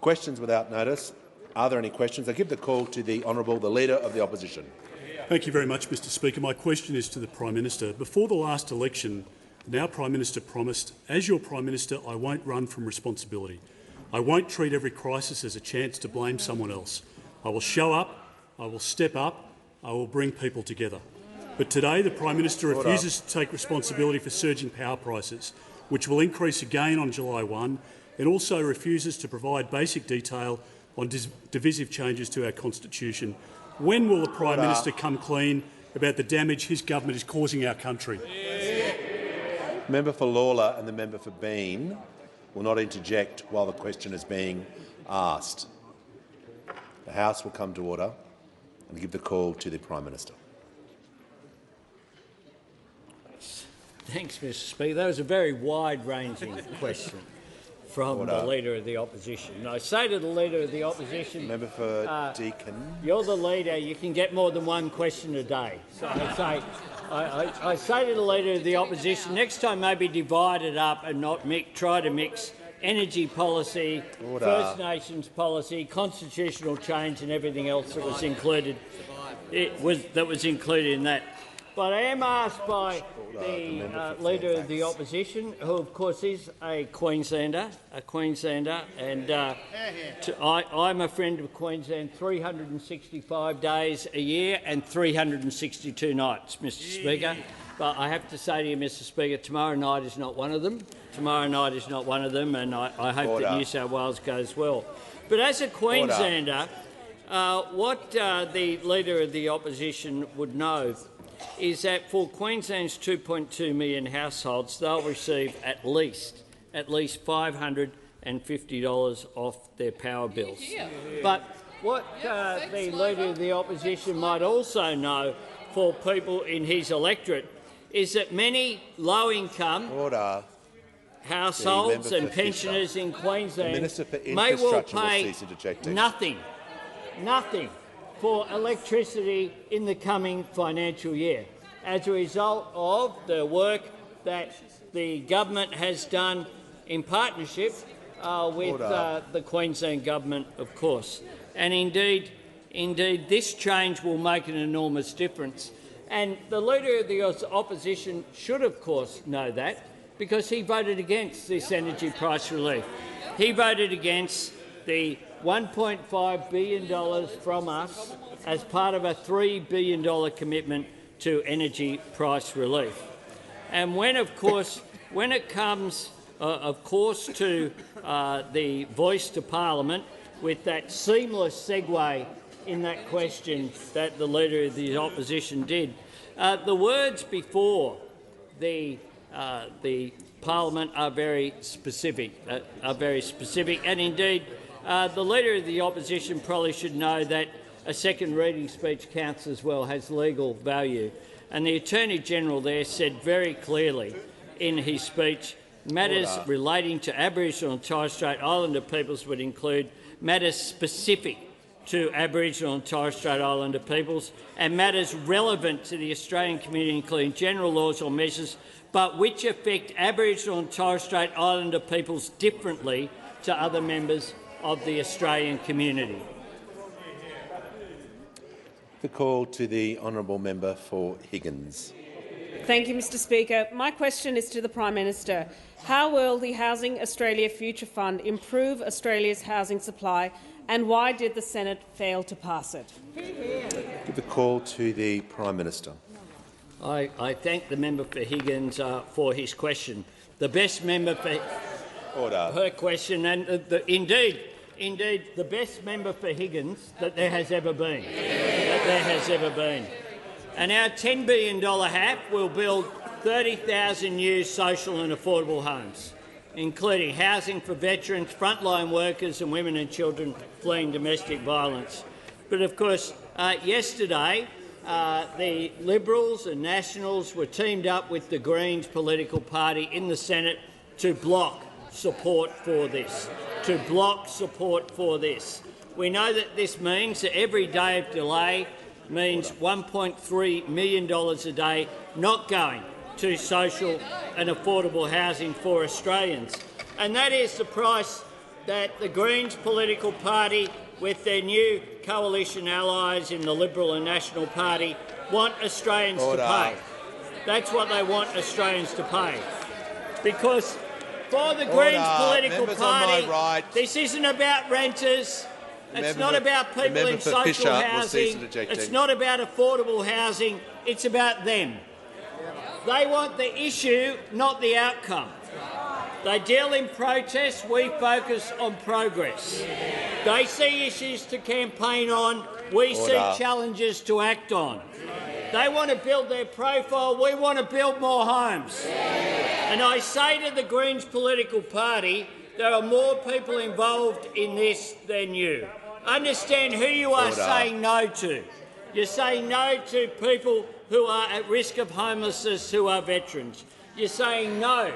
Questions without notice. Are there any questions? I give the call to the Honourable, the Leader of the Opposition. Thank you very much, Mr Speaker. My question is to the Prime Minister. Before the last election, the now Prime Minister promised, "As your Prime Minister, I won't run from responsibility. I won't treat every crisis as a chance to blame someone else. I will show up, I will step up, I will bring people together." But today the Prime Minister refuses to take responsibility for surging power prices, which will increase again on July 1, and also refuses to provide basic detail on divisive changes to our constitution. When will the Prime Minister come clean about the damage his government is causing our country? Member for Lawler and the member for Bean will not interject while the question is being asked. The House will come to order and give the call to the Prime Minister. Thanks, Mr Speaker. That was a very wide-ranging question from the Leader of the Opposition. And I say to the Leader of the Opposition— Member for Deakin. You're the Leader. You can get more than one question a day. So I say to the Leader of the Opposition, next time maybe divide it up and not try to mix energy policy, First Nations policy, constitutional change and everything else that was included. That was included in that. But I am asked by the Leader of the Opposition, who of course is a Queenslander, and I'm a friend of Queensland 365 days a year and 362 nights, Mr Speaker. But I have to say to you, Mr Speaker, tomorrow night is not one of them. Tomorrow night is not one of them, and I hope that New South Wales goes well. But as a Queenslander, what the Leader of the Opposition would know is that for Queensland's 2.2 million households, they'll receive at least $550 off their power bills. But what the Leader of the Opposition might also know for people in his electorate is that many low-income households and pensioners in Queensland may well pay nothing for electricity in the coming financial year as a result of the work that the government has done in partnership with the Queensland Government, of course. And indeed, this change will make an enormous difference. And the Leader of the Opposition should, of course, know that, because he voted against this energy price relief. He voted against the $1.5 billion from us as part of a $3 billion commitment to energy price relief. And when it comes, to the voice to Parliament, with that seamless segue in that question that the Leader of the Opposition did, the words before the Parliament are very specific, and indeed the Leader of the Opposition probably should know that a second reading speech counts as well, has legal value. And the Attorney-General there said very clearly in his speech, matters relating to Aboriginal and Torres Strait Islander peoples would include matters specific to Aboriginal and Torres Strait Islander peoples and matters relevant to the Australian community, including general laws or measures, but which affect Aboriginal and Torres Strait Islander peoples differently to other members of the Australian community. The call to the honourable member for Higgins. Thank you, Mr Speaker. My question is to the Prime Minister. How will the Housing Australia Future Fund improve Australia's housing supply, and why did the Senate fail to pass it? Give the call to the Prime Minister. I thank the member for Higgins for his question. The best member for her question, and indeed the best member for Higgins that there has ever been. And our $10 billion HAP will build 30,000 new social and affordable homes, including housing for veterans, frontline workers and women and children fleeing domestic violence. But of course, yesterday the Liberals and Nationals were teamed up with the Greens political party in the Senate to block support for this. We know that this means that every day of delay means $1.3 million a day not going to social and affordable housing for Australians. And that is the price that the Greens political party, with their new coalition allies in the Liberal and National Party, want Australians to pay. That's what they want Australians to pay. Because for the Greens political party, this isn't about renters. It's not about people in social housing. It's not about affordable housing. It's about them. They want the issue, not the outcome. They deal in protests, we focus on progress. They see issues to campaign on, we see challenges to act on. They want to build their profile, we want to build more homes. And I say to the Greens political party, there are more people involved in this than you. Understand who you are saying no to. You're saying no to people who are at risk of homelessness, who are veterans. You're saying no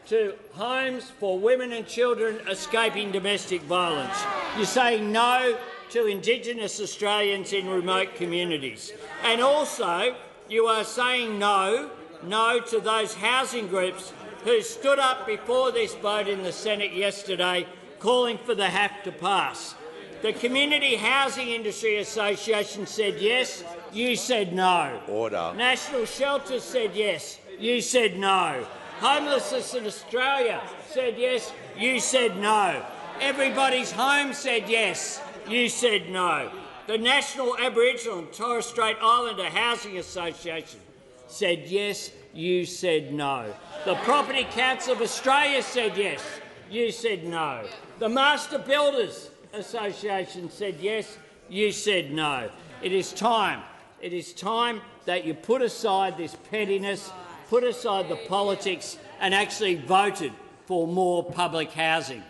to homes for women and children escaping domestic violence. You're saying no to Indigenous Australians in remote communities. And also, you are saying no to those housing groups who stood up before this vote in the Senate yesterday calling for the HAF to pass. The Community Housing Industry Association said yes, you said no. Order. National Shelters said yes, you said no. Homelessness in Australia said yes, you said no. Everybody's Home said yes, you said no. The National Aboriginal and Torres Strait Islander Housing Association said yes, you said no. The Property Council of Australia said yes, you said no. The Master Builders Association said yes, you said no. It is time that you put aside this pettiness, put aside the politics and actually voted for more public housing.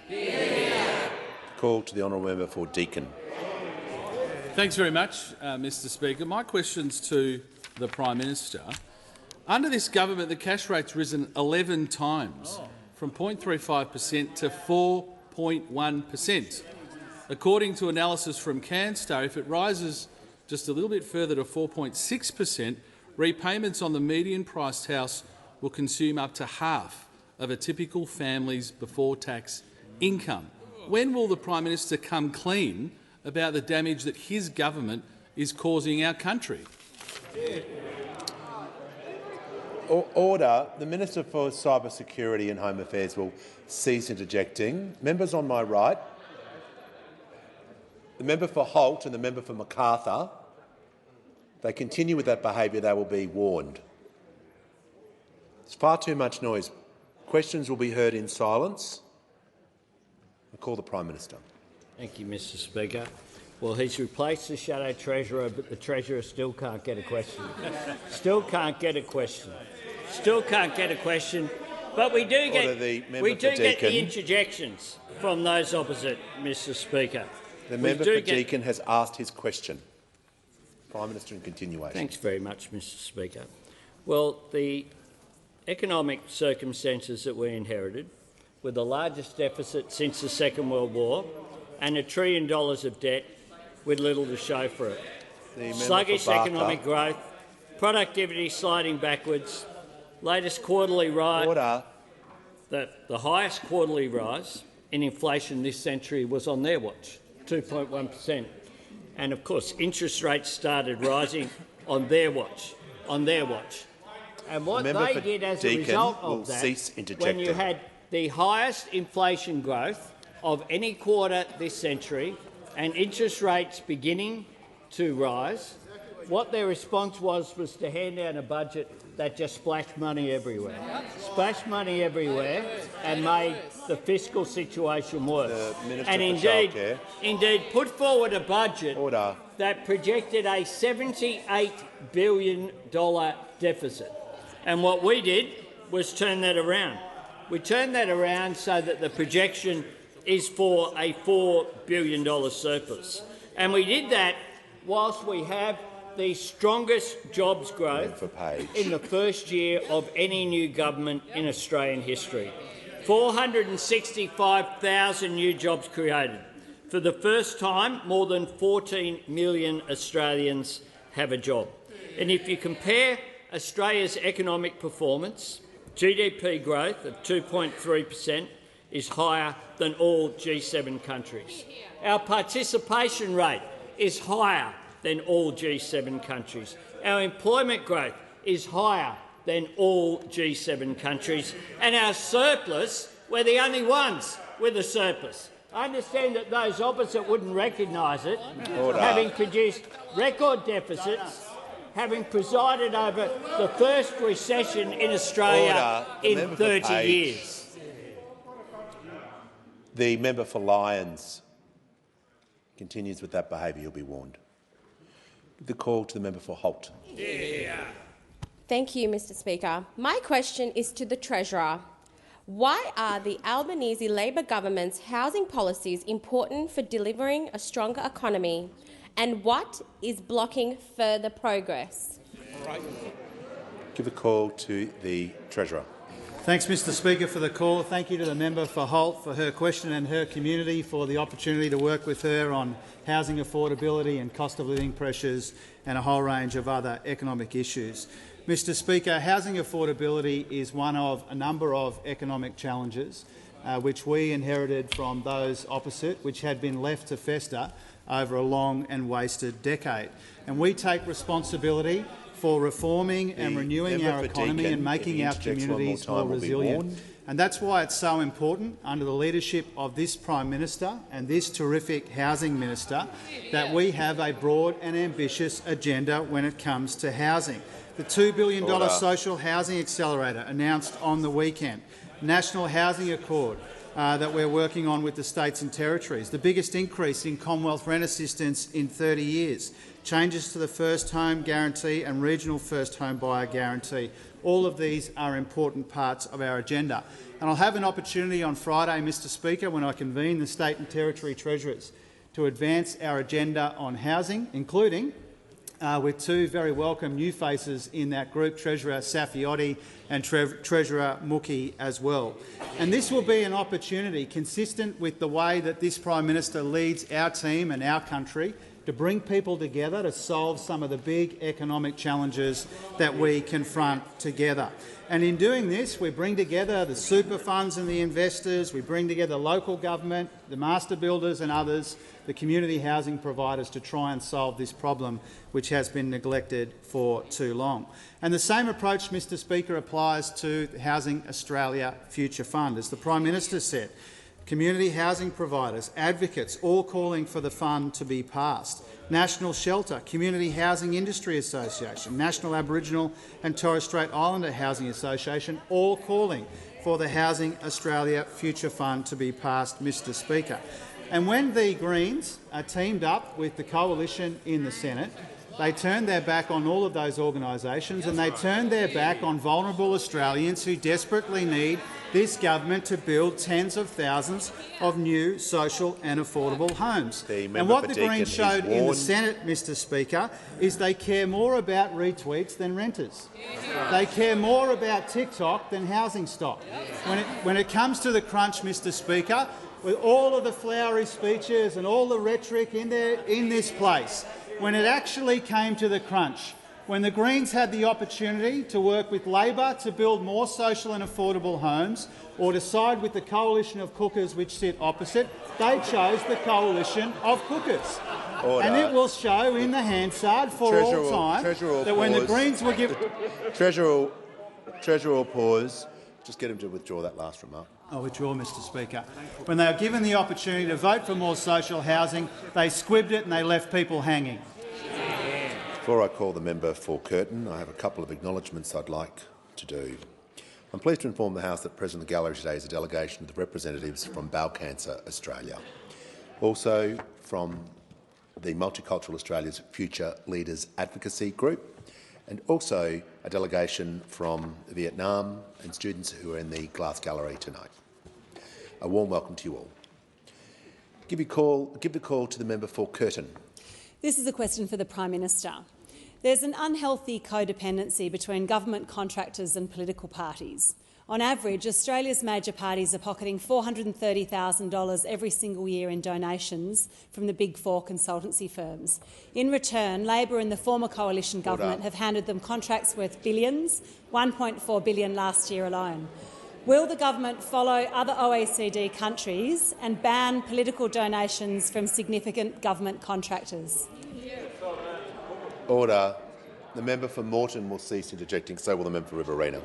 Call to the honourable member for Deakin. Thanks very much, Mr Speaker. My question's to the Prime Minister. Under this government, the cash rate's risen 11 times, from 0.35% to 4.1%. According to analysis from Canstar, if it rises just a little bit further to 4.6%, repayments on the median-priced house will consume up to half of a typical family's before-tax income. When will the Prime Minister come clean about the damage that his government is causing our country? Order. The Minister for Cyber Security and Home Affairs will cease interjecting. Members on my right, the member for Holt and the member for Macarthur, if they continue with that behaviour, they will be warned. There's far too much noise. Questions will be heard in silence. I call the Prime Minister. Thank you, Mr Speaker. Well, he's replaced the Shadow Treasurer, but the Treasurer still can't get a question. Still can't get a question. Still can't get a question. But we do get the interjections from those opposite, Mr Speaker. The member for Deakin has asked his question. Prime Minister in continuation. Thanks very much, Mr Speaker. Well, the economic circumstances that we inherited were the largest deficit since the Second World War and $1 trillion of debt with little to show for it. Sluggish economic growth, productivity sliding backwards, latest quarterly rise. Order. The highest quarterly rise in inflation this century was on their watch, 2.1%. And of course, interest rates started rising on their watch. And what they did as a result of that, when you had the highest inflation growth of any quarter this century and interest rates beginning to rise, what their response was to hand down a budget that just splashed money everywhere. Splashed money everywhere and made the fiscal situation worse. And indeed put forward a budget that projected a $78 billion deficit. And what we did was turn that around. We turned that around so that the projection is for a $4 billion surplus. And we did that whilst we have the strongest jobs growth in the first year of any new government in Australian history. 465,000 new jobs created. For the first time, more than 14 million Australians have a job. And if you compare Australia's economic performance, GDP growth of 2.3%, is higher than all G7 countries. Our participation rate is higher than all G7 countries. Our employment growth is higher than all G7 countries. And our surplus, we're the only ones with a surplus. I understand that those opposite wouldn't recognise it, having produced record deficits, having presided over the first recession in Australia in 30 years. The member for Lyons continues with that behaviour. You'll be warned. The call to the member for Holt. Thank you, Mr Speaker. My question is to the Treasurer. Why are the Albanese Labor government's housing policies important for delivering a stronger economy? And what is blocking further progress? Give the call to the Treasurer. Thanks, Mr Speaker, for the call. Thank you to the member for Holt for her question and her community for the opportunity to work with her on housing affordability and cost of living pressures and a whole range of other economic issues. Mr Speaker, housing affordability is one of a number of economic challenges which we inherited from those opposite, which had been left to fester over a long and wasted decade. And we take responsibility for reforming and renewing our economy and making our communities more resilient. And that's why it's so important, under the leadership of this Prime Minister and this terrific Housing Minister, that we have a broad and ambitious agenda when it comes to housing. The $2 billion social housing accelerator announced on the weekend, National Housing Accord that we're working on with the states and territories, the biggest increase in Commonwealth rent assistance in 30 years, changes to the first home guarantee and regional first home buyer guarantee. All of these are important parts of our agenda. And I'll have an opportunity on Friday, Mr Speaker, when I convene the state and territory treasurers to advance our agenda on housing, including with two very welcome new faces in that group, Treasurer Saffioti and Treasurer Mookie as well. And this will be an opportunity consistent with the way that this Prime Minister leads our team and our country to bring people together to solve some of the big economic challenges that we confront together. And in doing this, we bring together the super funds and the investors, we bring together local government, the master builders and others, the community housing providers, to try and solve this problem which has been neglected for too long. And the same approach, Mr Speaker, applies to the Housing Australia Future Fund. As the Prime Minister said, community housing providers, advocates, all calling for the fund to be passed. National Shelter, Community Housing Industry Association, National Aboriginal and Torres Strait Islander Housing Association, all calling for the Housing Australia Future Fund to be passed, Mr Speaker. And when the Greens are teamed up with the coalition in the Senate, they turned their back on all of those organisations and they turned their back on vulnerable Australians who desperately need this government to build tens of thousands of new social and affordable homes. And what the Greens showed in the Senate, Mr Speaker, is they care more about retweets than renters. They care more about TikTok than housing stock. When it comes to the crunch, Mr Speaker, with all of the flowery speeches and all the rhetoric in this place, when it actually came to the crunch, when the Greens had the opportunity to work with Labor to build more social and affordable homes, or to side with the coalition of cookers which sit opposite, they chose the coalition of cookers. And it will show in the Hansard for all time that when the Greens were given— Treasurer will pause. Just get him to withdraw that last remark. I'll withdraw, Mr Speaker. When they were given the opportunity to vote for more social housing, they squibbed it and they left people hanging. Before I call the member for Curtin, I have a couple of acknowledgements I'd like to do. I'm pleased to inform the House that present in the gallery today is a delegation of the representatives from Bowel Cancer Australia, also from the Multicultural Australia's Future Leaders Advocacy Group, and also a delegation from Vietnam and students who are in the glass gallery tonight. A warm welcome to you all. Give the call to the member for Curtin. This is a question for the Prime Minister. There's an unhealthy codependency between government contractors and political parties. On average, Australia's major parties are pocketing $430,000 every single year in donations from the Big Four consultancy firms. In return, Labor and the former coalition government have handed them contracts worth billions, $1.4 billion last year alone. Will the government follow other OECD countries and ban political donations from significant government contractors? Order. The member for Moreton will cease interjecting, so will the member for Riverina.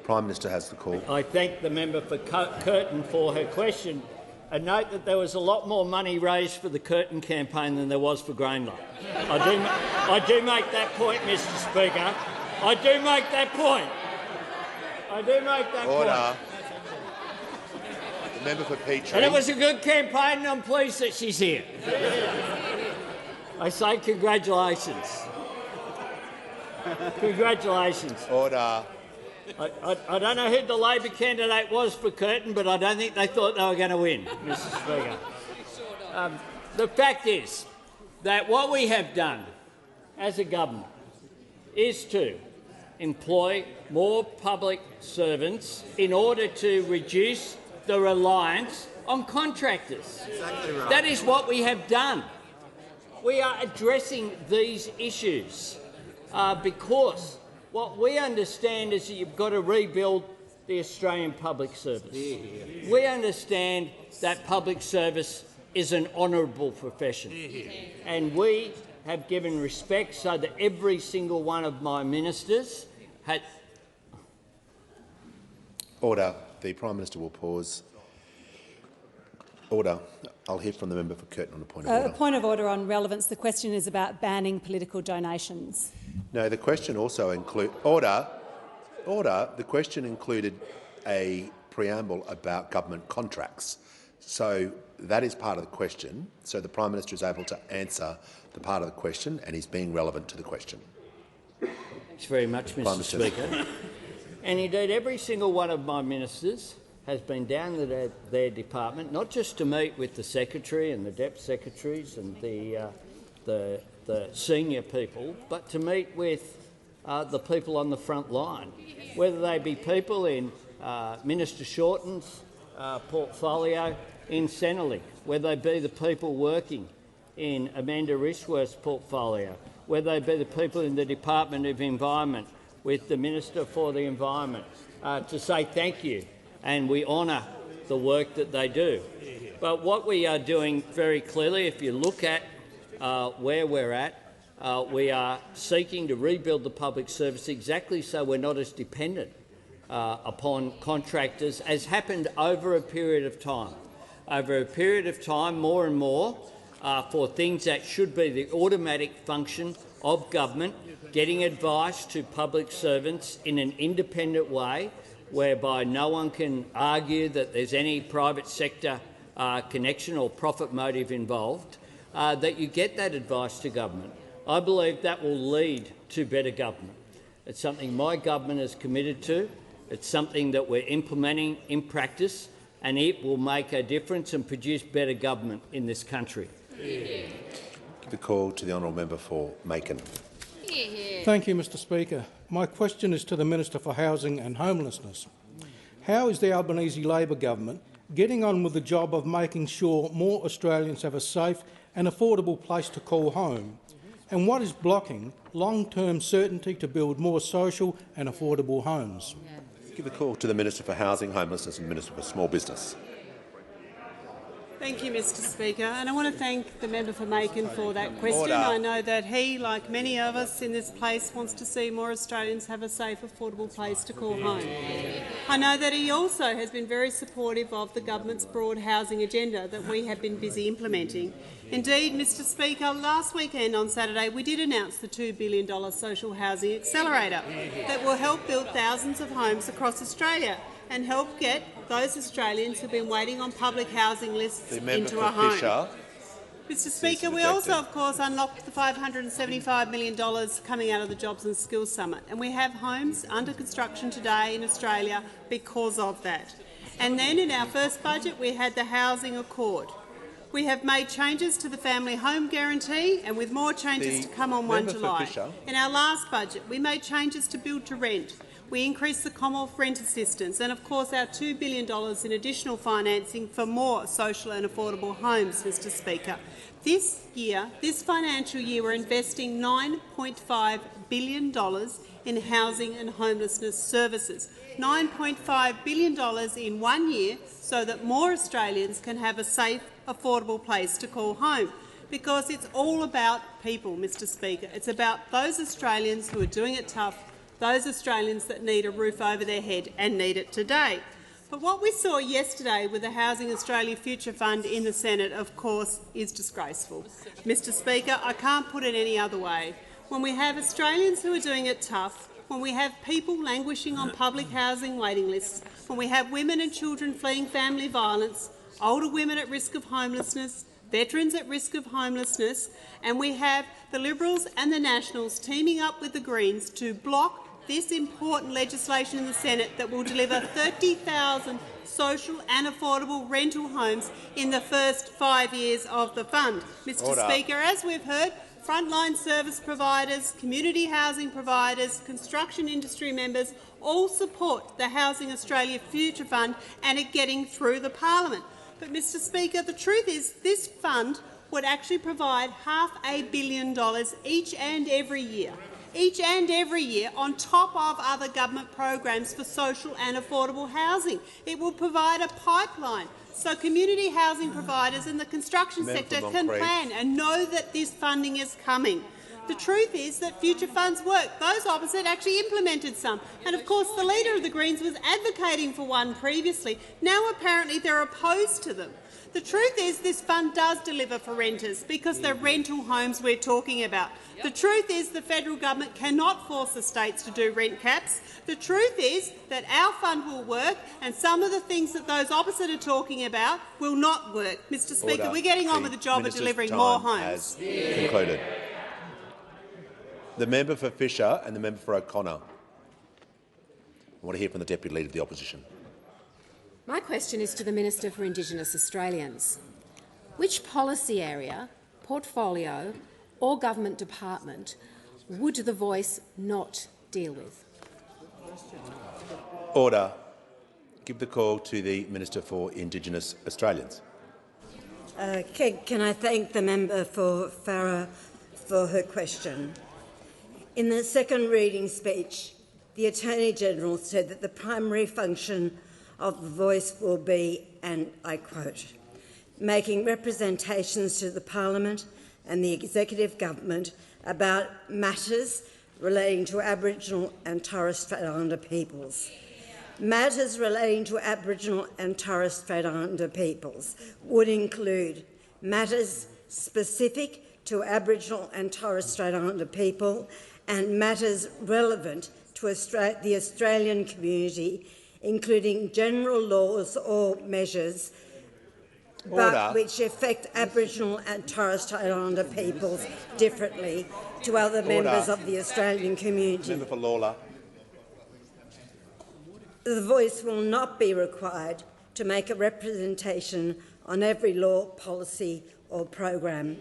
Prime Minister has the call. I thank the member for Curtin for her question, and note that there was a lot more money raised for the Curtin campaign than there was for Greenlaw. I do make that point, Mr Speaker. I do make that point. I do make that Order. point. The member for Petrie. And it was a good campaign, and I'm pleased that she's here. I say congratulations. Congratulations. Order. I don't know who the Labor candidate was for Curtin, but I don't think they thought they were going to win, Mr Speaker. The fact is that what we have done as a government is to employ more public servants in order to reduce the reliance on contractors. Exactly right. That is what we have done. We are addressing these issues because what we understand is that you've got to rebuild the Australian public service. We understand that public service is an honourable profession, and we have given respect so that every single one of my ministers had... Order. The Prime Minister will pause. Order. I'll hear from the member for Curtin on a point of order. A point of order on relevance. The question is about banning political donations. No, the question also include order. The question included a preamble about government contracts. So that is part of the question. So the Prime Minister is able to answer the part of the question, and he's being relevant to the question. Thanks very much, Mr Speaker. And indeed, every single one of my ministers has been down to their department, not just to meet with the secretary and the deputy secretaries and the senior people, but to meet with the people on the front line, whether they be people in Minister Shorten's portfolio in Centrelink, whether they be the people working in Amanda Rishworth's portfolio, whether they be the people in the Department of Environment with the Minister for the Environment, to say thank you, and we honour the work that they do. But what we are doing very clearly, if you look at where we're at, we are seeking to rebuild the public service exactly so we're not as dependent upon contractors as happened over a period of time. Over a period of time, more and more, for things that should be the automatic function of government, getting advice to public servants in an independent way, whereby no one can argue that there's any private sector connection or profit motive involved, that you get that advice to government. I believe that will lead to better government. It's something my government is committed to. It's something that we're implementing in practice, and it will make a difference and produce better government in this country. Give the call to the honourable member for Macon. Thank you, Mr Speaker. My question is to the Minister for Housing and Homelessness. How is the Albanese Labor government getting on with the job of making sure more Australians have a safe and affordable place to call home? And what is blocking long-term certainty to build more social and affordable homes? Give the call to the Minister for Housing, Homelessness and Minister for Small Business. Thank you, Mr Speaker, and I want to thank the member for Macon for that question. Order. I know that he, like many of us in this place, wants to see more Australians have a safe, affordable place to call home. I know that he also has been very supportive of the government's broad housing agenda that we have been busy implementing. Indeed, Mr Speaker, last weekend on Saturday we did announce the $2 billion social housing accelerator that will help build thousands of homes across Australia and help get those Australians who've been waiting on public housing lists into a home. Mr Speaker, we also, of course, unlocked the $575 million coming out of the Jobs and Skills Summit, and we have homes under construction today in Australia because of that. And then in our first budget we had the Housing Accord. We have made changes to the Family Home Guarantee, and with more changes to come on 1 July. In our last budget we made changes to Build to Rent. We increased the Commonwealth Rent Assistance and, of course, our $2 billion in additional financing for more social and affordable homes, Mr Speaker. This financial year, we're investing $9.5 billion in housing and homelessness services. $9.5 billion in 1 year so that more Australians can have a safe, affordable place to call home. Because it's all about people, Mr Speaker. It's about those Australians who are doing it tough, those Australians that need a roof over their head and need it today. But what we saw yesterday with the Housing Australia Future Fund in the Senate, of course, is disgraceful. Mr Speaker, I can't put it any other way. When we have Australians who are doing it tough, when we have people languishing on public housing waiting lists, when we have women and children fleeing family violence, older women at risk of homelessness, veterans at risk of homelessness, and we have the Liberals and the Nationals teaming up with the Greens to block this important legislation in the Senate that will deliver 30,000 social and affordable rental homes in the first 5 years of the fund. Mr Speaker, as we've heard, frontline service providers, community housing providers, construction industry members all support the Housing Australia Future Fund and it getting through the parliament. But, Mr Speaker, the truth is this fund would actually provide $500 million each and every year on top of other government programs for social and affordable housing. It will provide a pipeline so community housing providers in the construction sector can plan and know that this funding is coming. The truth is that future funds work. Those opposite actually implemented some. And of course the Leader of the Greens was advocating for one previously. Now apparently they're opposed to them. The truth is this fund does deliver for renters because they're rental homes we're talking about. The truth is the federal government cannot force the states to do rent caps. The truth is that our fund will work and some of the things that those opposite are talking about will not work. Mr Speaker, we're getting on with the job of delivering more homes. Has concluded. The member for Fisher and the member for O'Connor. I want to hear from the Deputy Leader of the Opposition. My question is to the Minister for Indigenous Australians. Which policy area, portfolio or government department would the Voice not deal with? Order. Give the call to the Minister for Indigenous Australians. Can I thank the member for Farah for her question? In the second reading speech, the Attorney-General said that the primary function of the Voice will be, and I quote, making representations to the Parliament and the Executive Government about matters relating to Aboriginal and Torres Strait Islander peoples. Matters relating to Aboriginal and Torres Strait Islander peoples would include matters specific to Aboriginal and Torres Strait Islander people and matters relevant to the Australian community, including general laws or measures but which affect Aboriginal and Torres Strait Islander peoples differently to other members of the Australian community. Member for Lawler. The Voice will not be required to make a representation on every law, policy or program.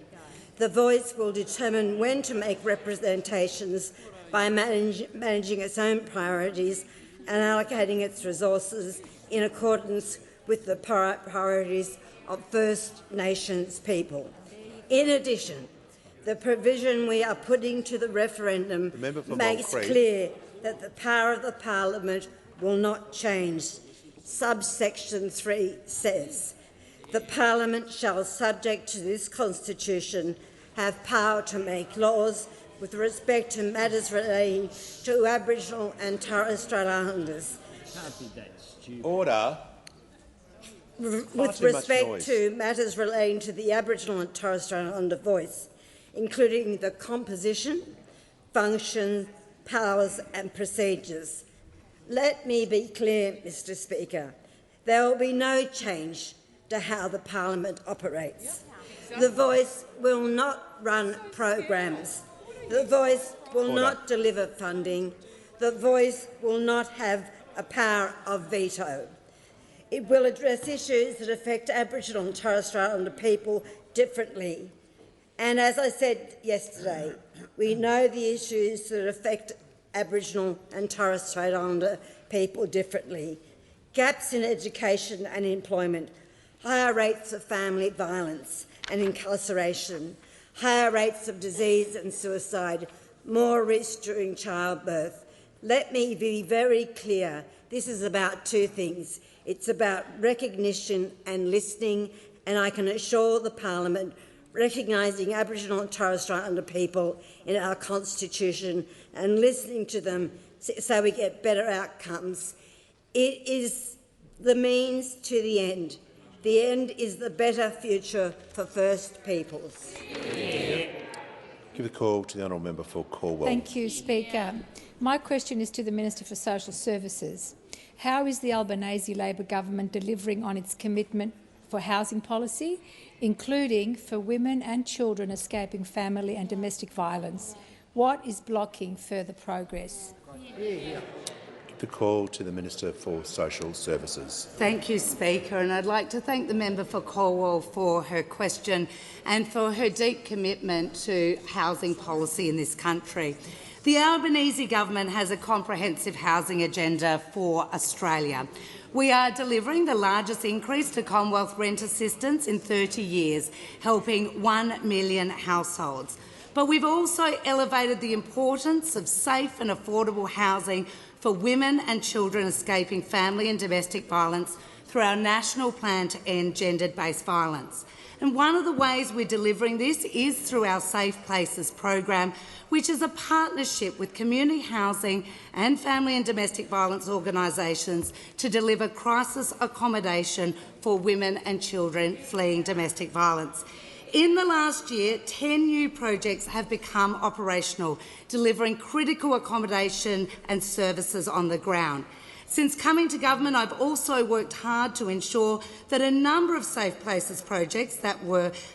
The Voice will determine when to make representations by managing its own priorities and allocating its resources in accordance with the priorities of First Nations people. In addition, the provision we are putting to the referendum makes clear that the power of the Parliament will not change. Subsection 3 says, the Parliament shall, subject to this Constitution, have power to make laws with respect to matters relating to Aboriginal and Torres Strait Islanders. Order. With respect to matters relating to the Aboriginal and Torres Strait Islander Voice, including the composition, function, powers and procedures. Let me be clear, Mr Speaker. There will be no change to how the Parliament operates. The Voice will not run programs. The Voice will not deliver funding. The Voice will not have a power of veto. It will address issues that affect Aboriginal and Torres Strait Islander people differently. And as I said yesterday, we know the issues that affect Aboriginal and Torres Strait Islander people differently. Gaps in education and employment, higher rates of family violence and incarceration, higher rates of disease and suicide, more risk during childbirth, Let me be very clear. This is about two things. It's about recognition and listening, and I can assure the Parliament recognising Aboriginal and Torres Strait Islander people in our Constitution and listening to them so we get better outcomes. It is the means to the end. The end is the better future for First Peoples. Give the call to the honourable member for Calwell. Thank you, Speaker. My question is to the Minister for Social Services. How is the Albanese Labor government delivering on its commitment for housing policy, including for women and children escaping family and domestic violence? What is blocking further progress? Give the call to the Minister for Social Services. Thank you, Speaker, and I'd like to thank the member for Calwell for her question and for her deep commitment to housing policy in this country. The Albanese government has a comprehensive housing agenda for Australia. We are delivering the largest increase to Commonwealth rent assistance in 30 years, helping 1 million households. But we've also elevated the importance of safe and affordable housing for women and children escaping family and domestic violence through our national plan to end gender-based violence. And one of the ways we're delivering this is through our Safe Places program, which is a partnership with community housing and family and domestic violence organisations to deliver crisis accommodation for women and children fleeing domestic violence. In the last year, 10 new projects have become operational, delivering critical accommodation and services on the ground. Since coming to government, I've also worked hard to ensure that a number of Safe Places projects that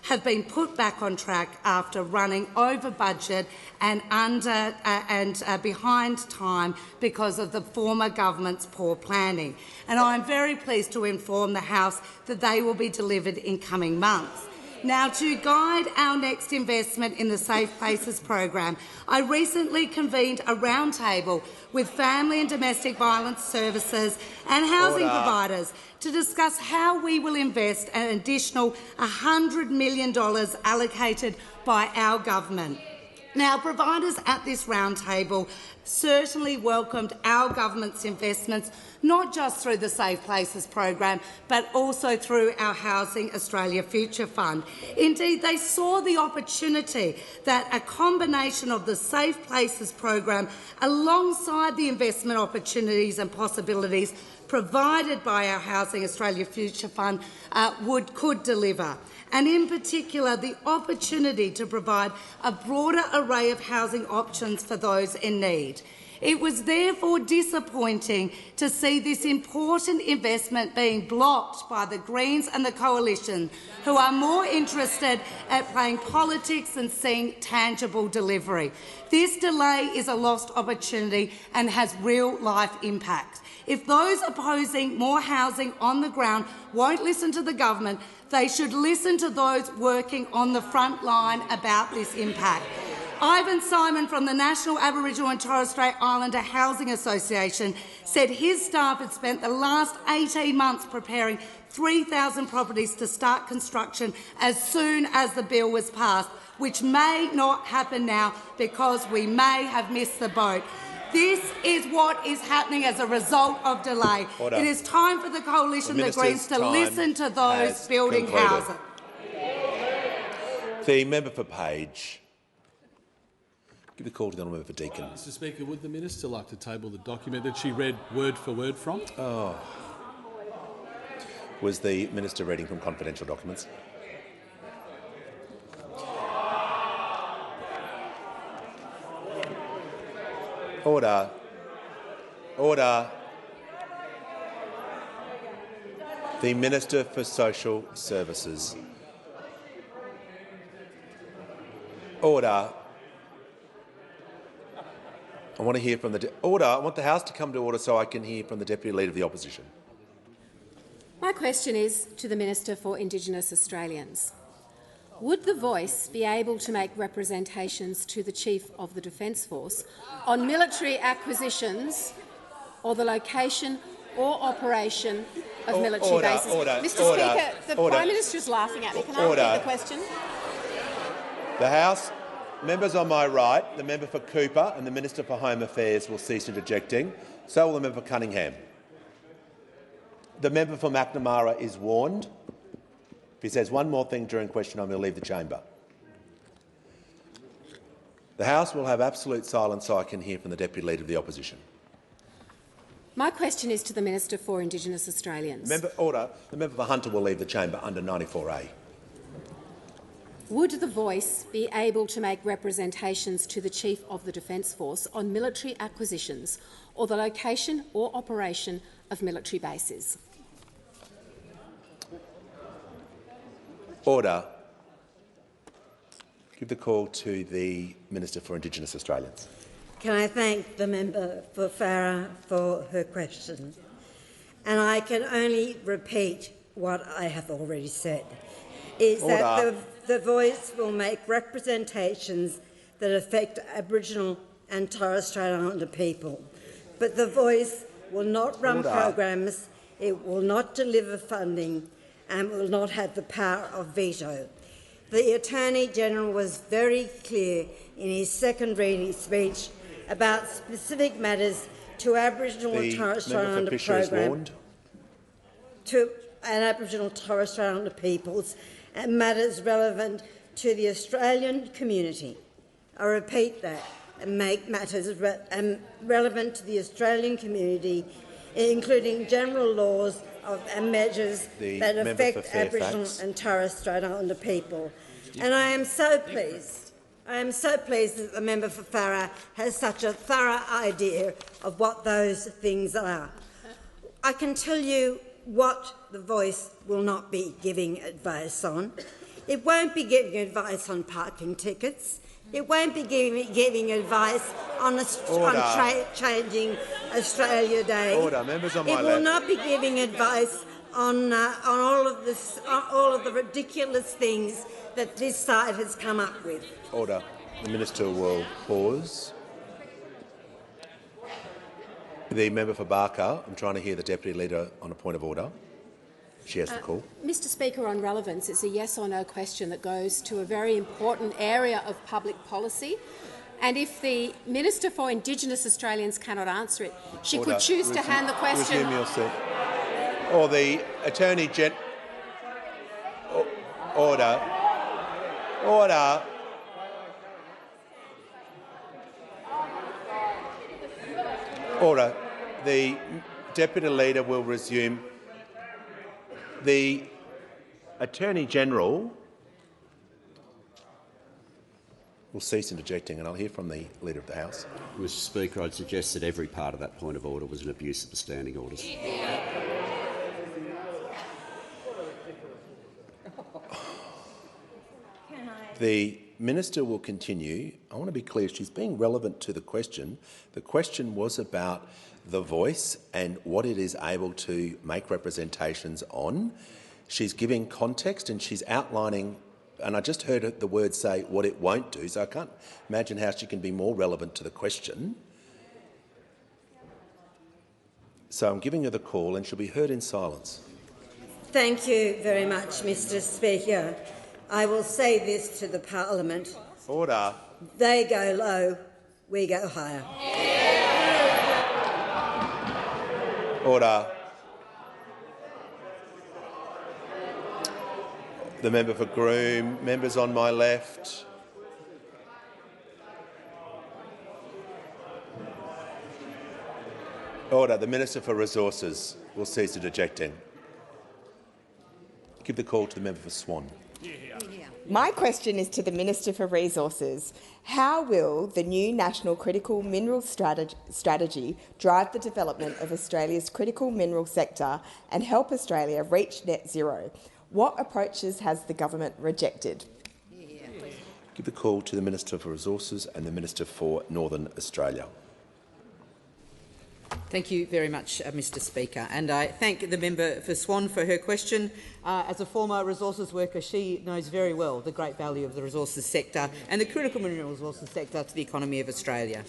have been put back on track after running over budget and behind time because of the former government's poor planning. And I'm very pleased to inform the House that they will be delivered in coming months. Now, to guide our next investment in the Safe Places program, I recently convened a roundtable with family and domestic violence services and housing providers to discuss how we will invest an additional $100 million allocated by our government. Now, providers at this roundtable certainly welcomed our government's investments, not just through the Safe Places program, but also through our Housing Australia Future Fund. Indeed, they saw the opportunity that a combination of the Safe Places program alongside the investment opportunities and possibilities provided by our Housing Australia Future Fund could deliver, and in particular the opportunity to provide a broader array of housing options for those in need. It was therefore disappointing to see this important investment being blocked by the Greens and the Coalition, who are more interested at playing politics than seeing tangible delivery. This delay is a lost opportunity and has real-life impact. If those opposing more housing on the ground won't listen to the government, they should listen to those working on the front line about this impact. Ivan Simon from the National Aboriginal and Torres Strait Islander Housing Association said his staff had spent the last 18 months preparing 3,000 properties to start construction as soon as the bill was passed, which may not happen now because we may have missed the boat. This is what is happening as a result of delay. Order. It is time for the Coalition and the Greens to listen to those building housing. The member for Page. Give the call to the honourable member for Deakin. Mr Speaker, would the minister like to table the document that she read word for word from? Oh. Was the minister reading from confidential documents? Order. Order. The Minister for Social Services. Order. I want to hear from the order. I want the House to come to order so I can hear from the Deputy Leader of the Opposition. My question is to the Minister for Indigenous Australians. Would the Voice be able to make representations to the Chief of the Defence Force on military acquisitions or the location or operation of military bases? Mr Speaker, the Prime Minister is laughing at me. Can I repeat the question? The House Members on my right, the member for Cooper and the Minister for Home Affairs will cease interjecting. So will the member for Cunningham. The member for McNamara is warned. If he says one more thing during question time, he'll leave the chamber. The House will have absolute silence so I can hear from the Deputy Leader of the Opposition. My question is to the Minister for Indigenous Australians. Order. The member for Hunter will leave the chamber under 94A. Would the Voice be able to make representations to the Chief of the Defence Force on military acquisitions or the location or operation of military bases? Order. Give the call to the Minister for Indigenous Australians. Can I thank the member for Farrer for her question? And I can only repeat what I have already said, is that the Voice will make representations that affect Aboriginal and Torres Strait Islander people. But the Voice will not run programs, it will not deliver funding and will not have the power of veto. The Attorney-General was very clear in his second reading speech about specific matters to Aboriginal and Torres Strait Islander program, to Aboriginal Torres Strait Islander peoples and matters relevant to the Australian community. I repeat that, and make matters relevant to the Australian community, including general laws and measures that affect Aboriginal and Torres Strait Islander people. And I am so pleased that the member for Farrer has such a thorough idea of what those things are. I can tell you what the Voice will not be giving advice on. It won't be giving advice on parking tickets. It won't be giving advice on changing Australia Day. Order. Members on my left. It will not be giving advice on all of the ridiculous things that this side has come up with. Order. The Minister will pause. The member for Barker, I'm trying to hear the Deputy Leader on a point of order. She has the call. Mr Speaker, on relevance, it's a yes or no question that goes to a very important area of public policy. And if the Minister for Indigenous Australians cannot answer it, she could choose to hand the question. Resume your seat. Or the Attorney-General. Order. Order. Order. The Deputy Leader will resume. The Attorney-General will cease interjecting, and I'll hear from the Leader of the House. Mr Speaker, I'd suggest that every part of that point of order was an abuse of the standing orders. The Minister will continue. I want to be clear, she's being relevant to the question. The question was about the Voice and what it is able to make representations on. She's giving context and she's outlining, and I just heard the word say what it won't do, so I can't imagine how she can be more relevant to the question. So I'm giving her the call and she'll be heard in silence. Thank you very much, Mr Speaker. I will say this to the Parliament. Order. They go low, we go higher. Order. The member for Groom. Members on my left. Order. The Minister for Resources will cease interjecting. Give the call to the member for Swan. My question is to the Minister for Resources. How will the new National Critical Minerals Strategy drive the development of Australia's critical mineral sector and help Australia reach net zero? What approaches has the government rejected? Give the call to the Minister for Resources and the Minister for Northern Australia. Thank you very much, Mr Speaker, and I thank the member for Swan for her question. As a former resources worker, she knows very well the great value of the resources sector and the critical mineral resources sector to the economy of Australia.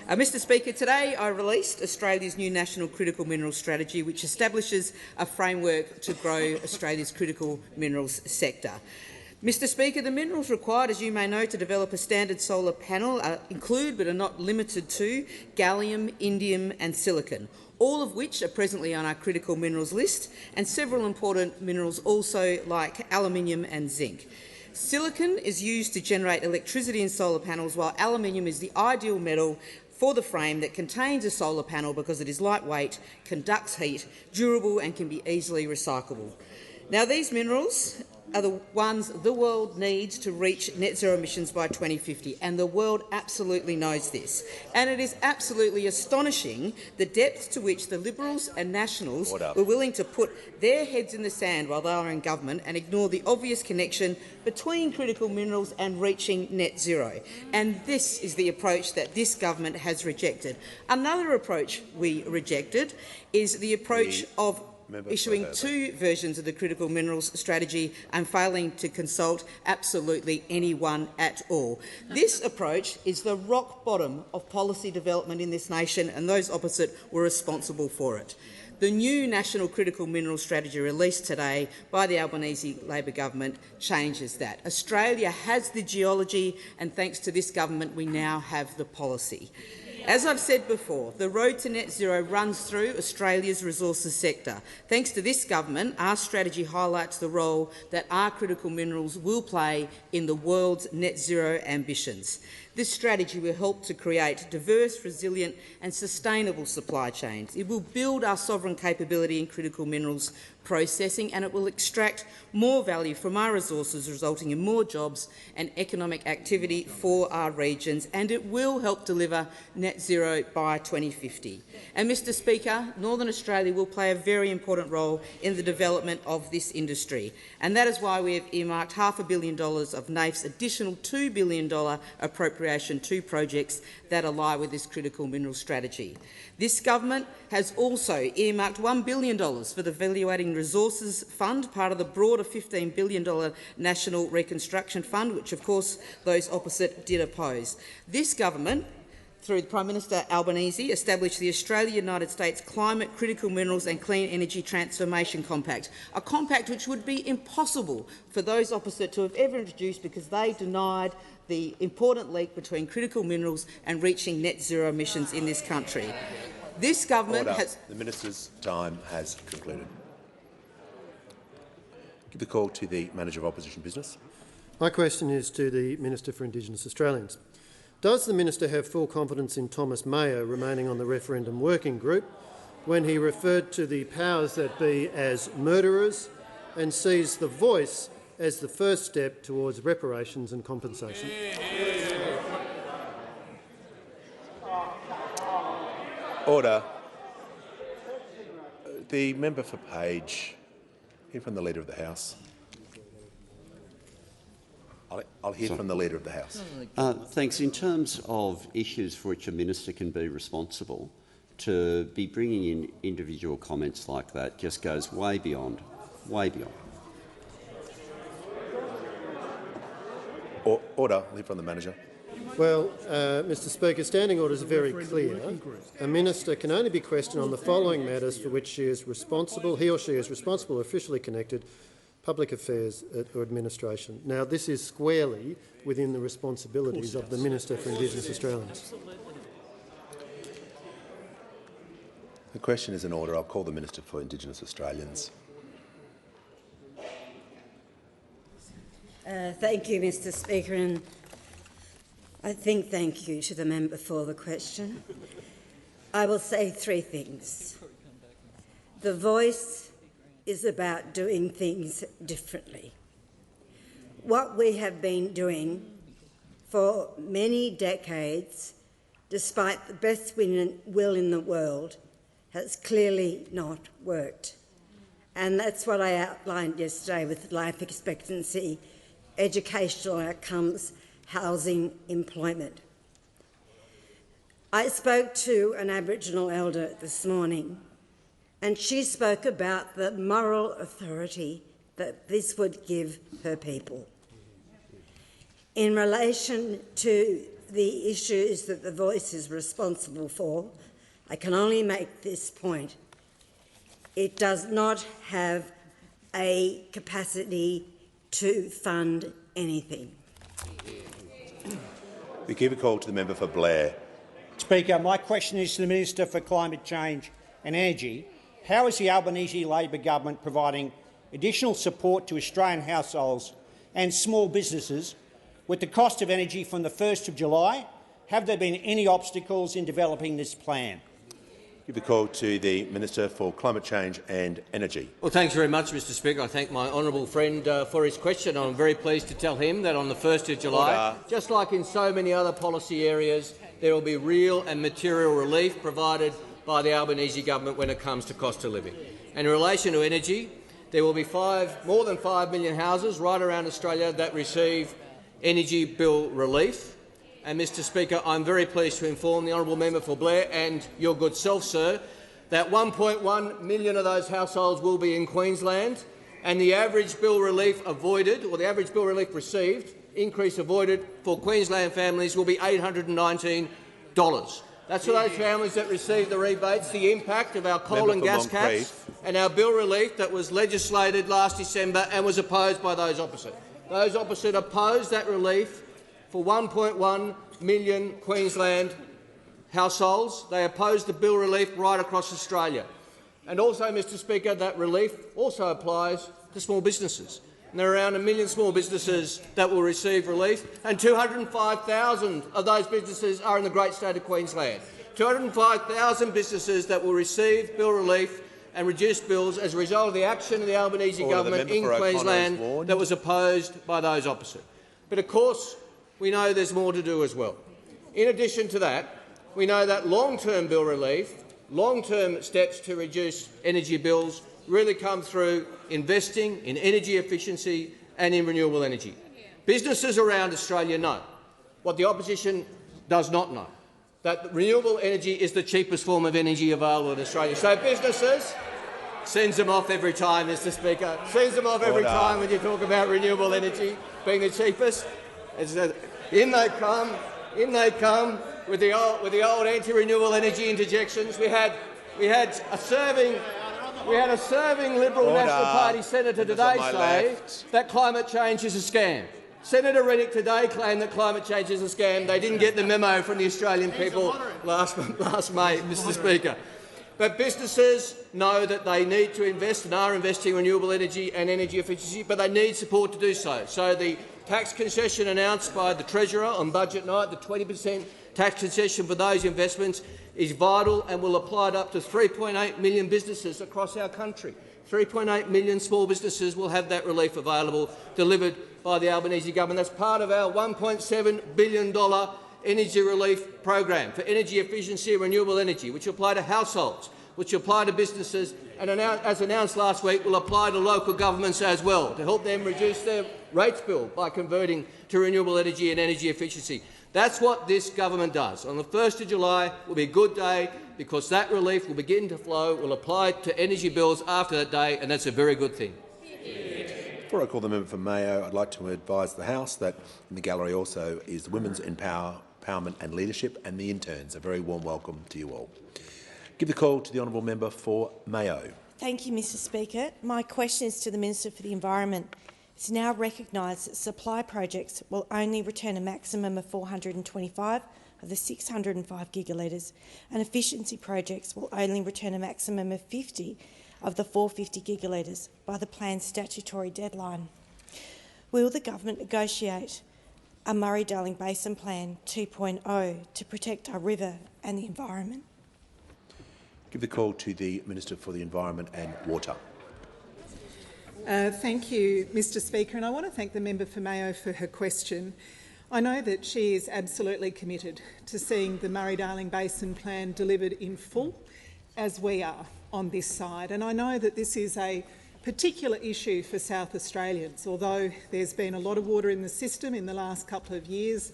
Mr Speaker, today I released Australia's new National Critical Minerals Strategy, which establishes a framework to grow Australia's critical minerals sector. Mr Speaker, the minerals required, as you may know, to develop a standard solar panel include, but are not limited to, gallium, indium and silicon, all of which are presently on our critical minerals list, and several important minerals also like aluminium and zinc. Silicon is used to generate electricity in solar panels, while aluminium is the ideal metal for the frame that contains a solar panel because it is lightweight, conducts heat, durable and can be easily recyclable. Now, these minerals are the ones the world needs to reach net zero emissions by 2050, and the world absolutely knows this. And it is absolutely astonishing the depth to which the Liberals and Nationals were willing to put their heads in the sand while they were in government and ignore the obvious connection between critical minerals and reaching net zero. And this is the approach that this government has rejected. Another approach we rejected is the approach of issuing two versions of the critical minerals strategy and failing to consult absolutely anyone at all. This approach is the rock bottom of policy development in this nation, and those opposite were responsible for it. The new National Critical Minerals Strategy released today by the Albanese Labor government changes that. Australia has the geology, and thanks to this government we now have the policy. As I've said before, the road to net zero runs through Australia's resources sector. Thanks to this government, our strategy highlights the role that our critical minerals will play in the world's net zero ambitions. This strategy will help to create diverse, resilient and sustainable supply chains. It will build our sovereign capability in critical minerals processing, and it will extract more value from our resources, resulting in more jobs and economic activity for our regions, and it will help deliver net zero by 2050. And, Mr Speaker, Northern Australia will play a very important role in the development of this industry, and that is why we have earmarked $500 million of NAIF's additional $2 billion appropriation to projects that ally with this critical mineral strategy. This government has also earmarked $1 billion for the Evaluating Resources Fund, part of the broader $15 billion National Reconstruction Fund, which of course those opposite did oppose. This government, through Prime Minister Albanese, established the Australia-United States Climate, Critical Minerals and Clean Energy Transformation Compact, a compact which would be impossible for those opposite to have ever introduced because they denied the important link between critical minerals and reaching net zero emissions in this country. This government has— The minister's time has concluded. Give the call to the Manager of Opposition Business. My question is to the Minister for Indigenous Australians. Does the minister have full confidence in Thomas Mayo remaining on the referendum working group when he referred to the powers that be as murderers and sees the voice as the first step towards reparations and compensation? Order. The member for Page. Hear from the Leader of the House. I'll hear from the Leader of the House. Thanks. In terms of issues for which a minister can be responsible, to be bringing in individual comments like that just goes way beyond. Order. I'll hear from the Manager. Well, Mr Speaker, standing orders are very clear. A minister can only be questioned on the following matters for which he or she is responsible or officially connected: public affairs or administration. Now, this is squarely within the responsibilities of the Minister for Indigenous Australians. The question is in order. I'll call the Minister for Indigenous Australians. Thank you, Mr Speaker, and I think thank you to the member for the question. I will say three things. The voice is about doing things differently. What we have been doing for many decades, despite the best will in the world, has clearly not worked. And that's what I outlined yesterday with life expectancy, educational outcomes, housing, employment. I spoke to an Aboriginal elder this morning, and she spoke about the moral authority that this would give her people. In relation to the issues that the Voice is responsible for, I can only make this point. It does not have a capacity to fund anything? We give a call to the member for Blair. Speaker, my question is to the Minister for Climate Change and Energy. How is the Albanese Labor government providing additional support to Australian households and small businesses with the cost of energy from the 1st of July? Have there been any obstacles in developing this plan? Give a call to the Minister for Climate Change and Energy. Well, thanks very much, Mr Speaker. I thank my honourable friend for his question. I'm very pleased to tell him that on the 1st of July, just like in so many other policy areas, there will be real and material relief provided by the Albanese government when it comes to cost of living. And in relation to energy, there will be more than 5 million houses right around Australia that receive energy bill relief. And, Mr Speaker, I'm very pleased to inform the honourable member for Blair and your good self, sir, that 1.1 million of those households will be in Queensland, and the average bill relief avoided, or the average bill relief received, increase avoided for Queensland families will be $819. That's for those families that receive the rebates, the impact of our coal and gas caps and our bill relief that was legislated last December and was opposed by those opposite. Those opposite opposed that relief for 1.1 million Queensland households. They opposed the bill relief right across Australia. And also, Mr Speaker, that relief also applies to small businesses. And there are around 1 million small businesses that will receive relief, and 205,000 of those businesses are in the great state of Queensland. 205,000 businesses that will receive bill relief and reduced bills as a result of the action of the Albanese government in Queensland that was opposed by those opposite. But of course, we know there's more to do as well. In addition to that, we know that long-term bill relief, long-term steps to reduce energy bills really come through investing in energy efficiency and in renewable energy. Businesses around Australia know what the opposition does not know, that renewable energy is the cheapest form of energy available in Australia. So businesses sends them off every time, Mr Speaker. Sends them off every time when you talk about renewable energy being the cheapest. In they come with the old anti-renewable energy interjections. We had a serving Liberal National Party senator today say that climate change is a scam. Senator Rennick today claimed that climate change is a scam. They didn't get the memo from the Australian people last May, Mr Speaker. But businesses know that they need to invest and are investing in renewable energy and energy efficiency, but they need support to do so. So the tax concession announced by the Treasurer on budget night, the 20% tax concession for those investments, is vital and will apply to up to 3.8 million businesses across our country. 3.8 million small businesses will have that relief available, delivered by the Albanese government. That's part of our $1.7 billion energy relief program for energy efficiency and renewable energy, which will apply to households, which will apply to businesses, and as announced last week, will apply to local governments as well, to help them reduce their rates bill by converting to renewable energy and energy efficiency. That's what this government does. On the 1st of July will be a good day because that relief will begin to flow, will apply to energy bills after that day, and that's a very good thing. Before I call the member for Mayo, I'd like to advise the House that in the gallery also is the Women's Empowerment and Leadership and the interns. A very warm welcome to you all. Give the call to the honourable member for Mayo. Thank you, Mr Speaker. My question is to the Minister for the Environment. It's now recognised that supply projects will only return a maximum of 425 of the 605 gigalitres, and efficiency projects will only return a maximum of 50 of the 450 gigalitres by the planned statutory deadline. Will the government negotiate a Murray-Darling Basin Plan 2.0 to protect our river and the environment? Give the call to the Minister for the Environment and Water. Thank you, Mr Speaker, and I want to thank the member for Mayo for her question. I know that she is absolutely committed to seeing the Murray-Darling Basin Plan delivered in full, as we are on this side. And I know that this is a particular issue for South Australians. Although there's been a lot of water in the system in the last couple of years,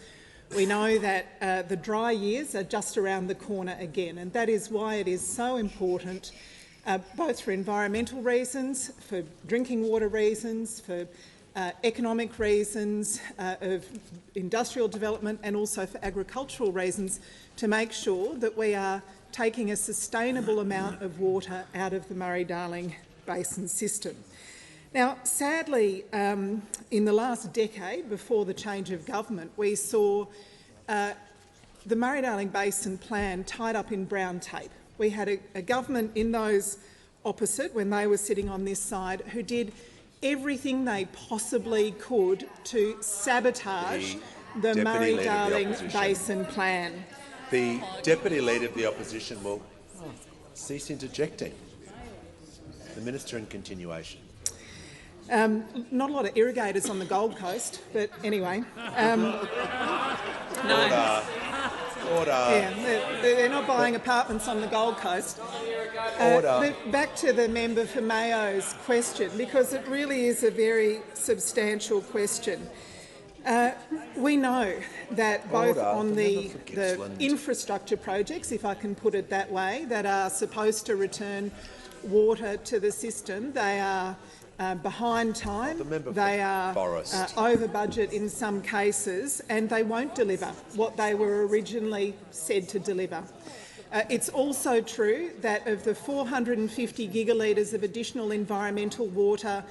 we know that the dry years are just around the corner again, and that is why it is so important, both for environmental reasons, for drinking water reasons, for economic reasons, of industrial development, and also for agricultural reasons, to make sure that we are taking a sustainable amount of water out of the Murray-Darling Basin system. Now, sadly, in the last decade, before the change of government, we saw the Murray-Darling Basin Plan tied up in brown tape. We had a government in those opposite, when they were sitting on this side, who did everything they possibly could to sabotage the Murray-Darling Basin Plan. The Deputy Leader of the Opposition will cease interjecting. The Minister in continuation. Not a lot of irrigators on the Gold Coast, but anyway. Order. Order. Yeah, they're not buying apartments on the Gold Coast. Order. Back to the member for Mayo's question, because it really is a very substantial question. We know that both on the infrastructure projects, if I can put it that way, that are supposed to return water to the system, they are behind time, they are over budget in some cases, and they won't deliver what they were originally said to deliver. It's also true that of the 450 gigalitres of additional environmental water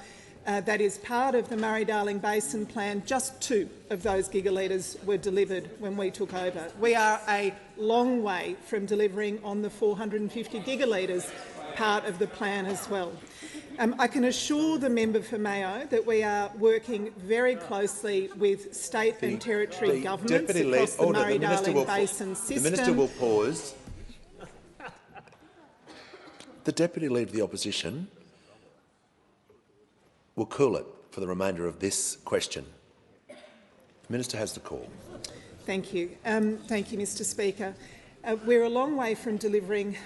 that is part of the Murray-Darling Basin Plan, just 2 of those gigalitres were delivered when we took over. We are a long way from delivering on the 450 gigalitres part of the plan as well. I can assure the member for Mayo that we are working very closely with state and territory governments across the Murray-Darling Basin system. The Minister will pause. The Deputy Leader of the Opposition will cool it for the remainder of this question. The Minister has the call. Thank you. Thank you, Mr Speaker. We're a long way from delivering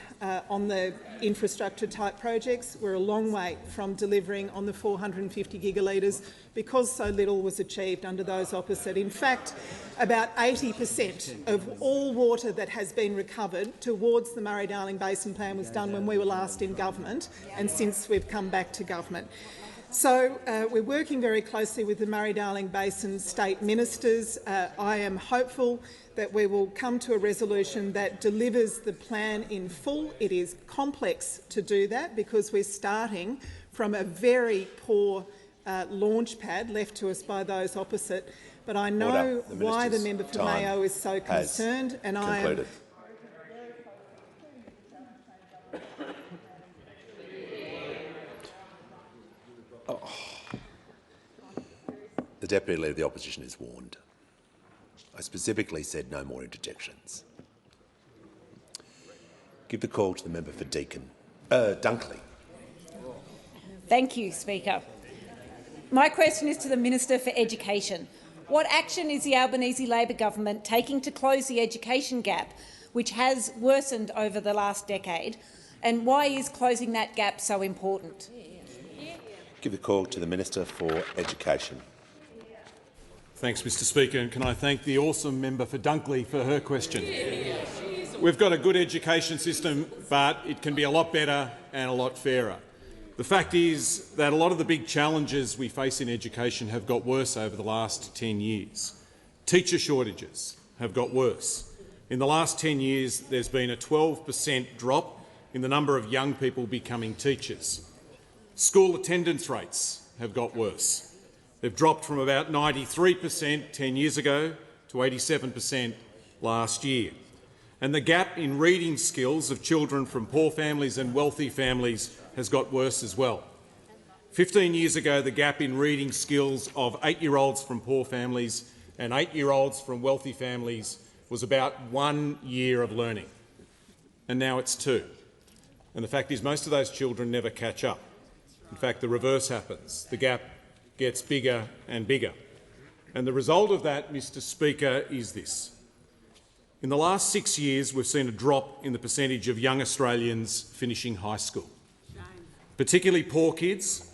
on the infrastructure-type projects. We're a long way from delivering on the 450 gigalitres because so little was achieved under those opposite. In fact, about 80% of all water that has been recovered towards the Murray-Darling Basin Plan was done when we were last in government and since we've come back to government. So we're working very closely with the Murray-Darling Basin state ministers. I am hopeful that we will come to a resolution that delivers the plan in full. It is complex to do that because we're starting from a very poor launch pad left to us by those opposite. But I know why the member for Mayo is so concerned, and I am. The Deputy Leader of the Opposition is warned. I specifically said no more interjections. Give the call to the member for Dunkley. Thank you, Speaker. My question is to the Minister for Education. What action is the Albanese Labor government taking to close the education gap, which has worsened over the last decade, and why is closing that gap so important? Give the call to the Minister for Education. Thanks, Mr Speaker, and can I thank the awesome member for Dunkley for her question. We've got a good education system, but it can be a lot better and a lot fairer. The fact is that a lot of the big challenges we face in education have got worse over the last 10 years. Teacher shortages have got worse. In the last 10 years, there's been a 12% drop in the number of young people becoming teachers. School attendance rates have got worse. They've dropped from about 93% 10 years ago to 87% last year. And the gap in reading skills of children from poor families and wealthy families has got worse as well. 15 years ago, the gap in reading skills of 8-year-olds from poor families and 8-year-olds from wealthy families was about 1 year of learning. And now it's 2. And the fact is most of those children never catch up. In fact, the reverse happens. The gap gets bigger and bigger. And the result of that, Mr Speaker, is this. In the last 6 years, we've seen a drop in the percentage of young Australians finishing high school, particularly poor kids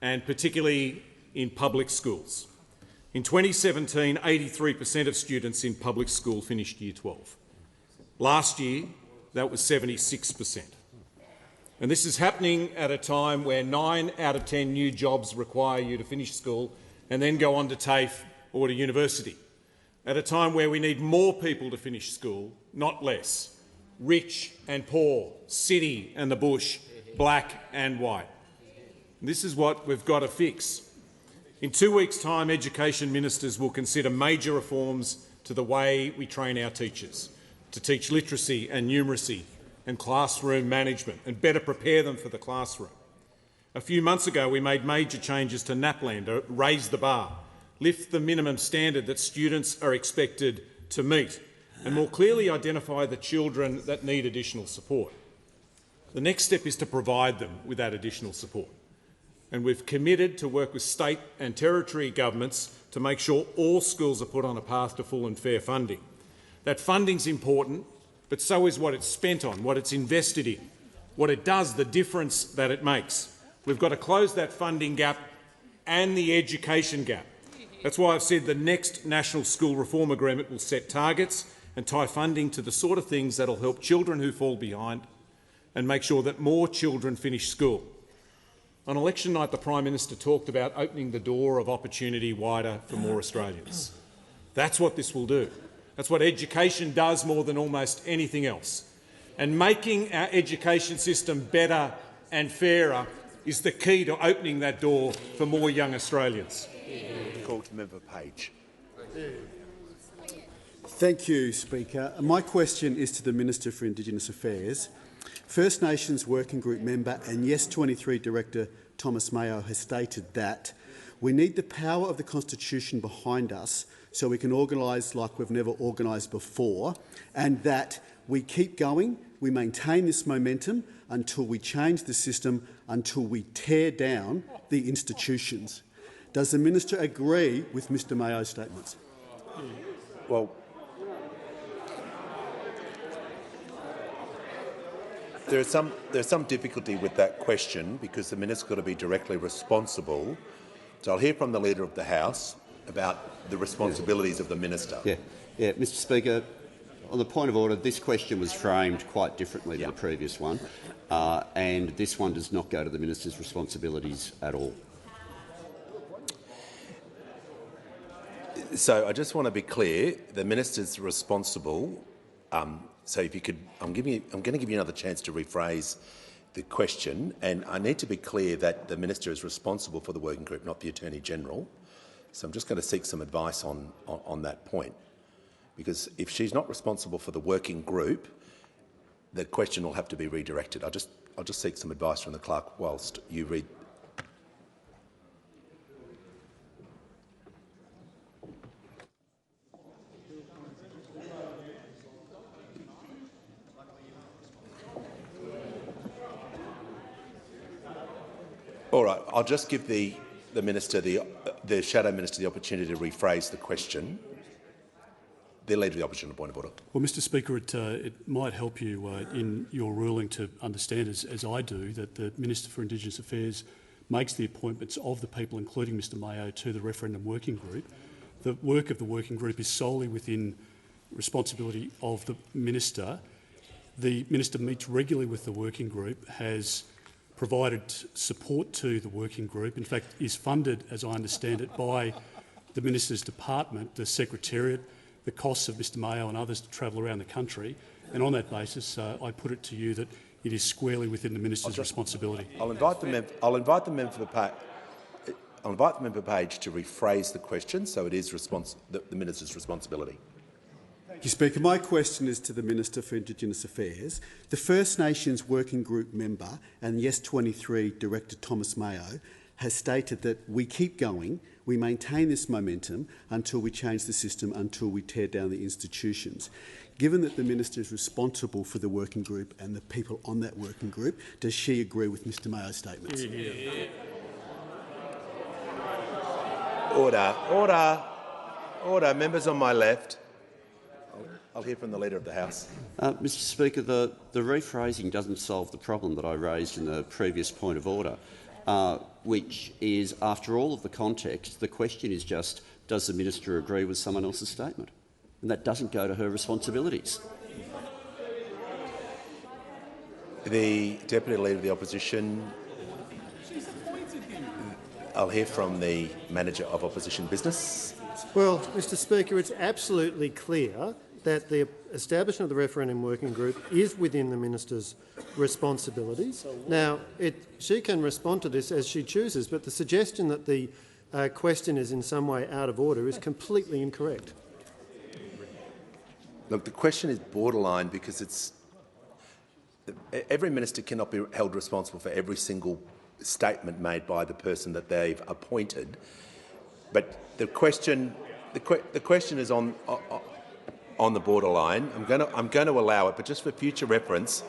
and particularly in public schools. In 2017, 83% of students in public school finished Year 12. Last year, that was 76%. And this is happening at a time where 9 out of 10 new jobs require you to finish school and then go on to TAFE or to university. At a time where we need more people to finish school, not less. Rich and poor, city and the bush, black and white. This is what we've got to fix. In 2 weeks' time, education ministers will consider major reforms to the way we train our teachers to teach literacy and numeracy and classroom management and better prepare them for the classroom. A few months ago, we made major changes to NAPLAN to raise the bar, lift the minimum standard that students are expected to meet, and more clearly identify the children that need additional support. The next step is to provide them with that additional support. And we've committed to work with state and territory governments to make sure all schools are put on a path to full and fair funding. That funding's important, but so is what it's spent on, what it's invested in, what it does, the difference that it makes. We've got to close that funding gap and the education gap. That's why I've said the next National School Reform Agreement will set targets and tie funding to the sort of things that will help children who fall behind and make sure that more children finish school. On election night, the Prime Minister talked about opening the door of opportunity wider for more Australians. That's what this will do. That's what education does more than almost anything else. And making our education system better and fairer is the key to opening that door for more young Australians. Call to Member Page. Thank you, Speaker. My question is to the Minister for Indigenous Affairs. First Nations Working Group member and Yes23 Director Thomas Mayo has stated that we need the power of the Constitution behind us so we can organise like we've never organised before, and that we keep going, we maintain this momentum until we change the system, until we tear down the institutions. Does the Minister agree with Mr Mayo's statements? Well, there's some difficulty with that question because the Minister's got to be directly responsible. So I'll hear from the Leader of the House about the responsibilities of the Minister. Yeah, Mr Speaker, on the point of order, this question was framed quite differently than the previous one, and this one does not go to the Minister's responsibilities at all. So I just want to be clear: the Minister's responsible. So if you could, I'm going to give you another chance to rephrase the question, and I need to be clear that the Minister is responsible for the working group, not the Attorney-General. So I'm just going to seek some advice on that point, because if she's not responsible for the working group, the question will have to be redirected. I'll just seek some advice from the clerk whilst you read. All right, I'll just give the Minister, the Shadow Minister, the opportunity to rephrase the question. The Leader of the Opposition, point of order. Well, Mr Speaker, it might help you in your ruling to understand, as I do, that the Minister for Indigenous Affairs makes the appointments of the people, including Mr Mayo, to the referendum working group. The work of the working group is solely within responsibility of the Minister. The Minister meets regularly with the working group, has provided support to the working group, in fact is funded, as I understand it, by the Minister's department, the Secretariat, the costs of Mr Mayo and others to travel around the country, and on that basis I put it to you that it is squarely within the Minister's responsibility. I'll invite the member Page to rephrase the question so it is the Minister's responsibility. Thank you, Speaker. My question is to the Minister for Indigenous Affairs. The First Nations Working Group member and Yes23 Director Thomas Mayo has stated that we keep going, we maintain this momentum until we change the system, until we tear down the institutions. Given that the Minister is responsible for the working group and the people on that working group, does she agree with Mr Mayo's statements? Order, order, order. Members on my left. I'll hear from the Leader of the House. Mr Speaker, the rephrasing doesn't solve the problem that I raised in the previous point of order, which is, after all of the context, the question is just, does the Minister agree with someone else's statement? And that doesn't go to her responsibilities. The Deputy Leader of the Opposition. I'll hear from the Manager of Opposition Business. Well, Mr Speaker, it's absolutely clear that the establishment of the referendum working group is within the minister's responsibilities. Now, she can respond to this as she chooses, but the suggestion that the question is in some way out of order is completely incorrect. Look, the question is borderline because every minister cannot be held responsible for every single statement made by the person that they've appointed. But the question is on the borderline. I'm going to allow it, but just for future reference,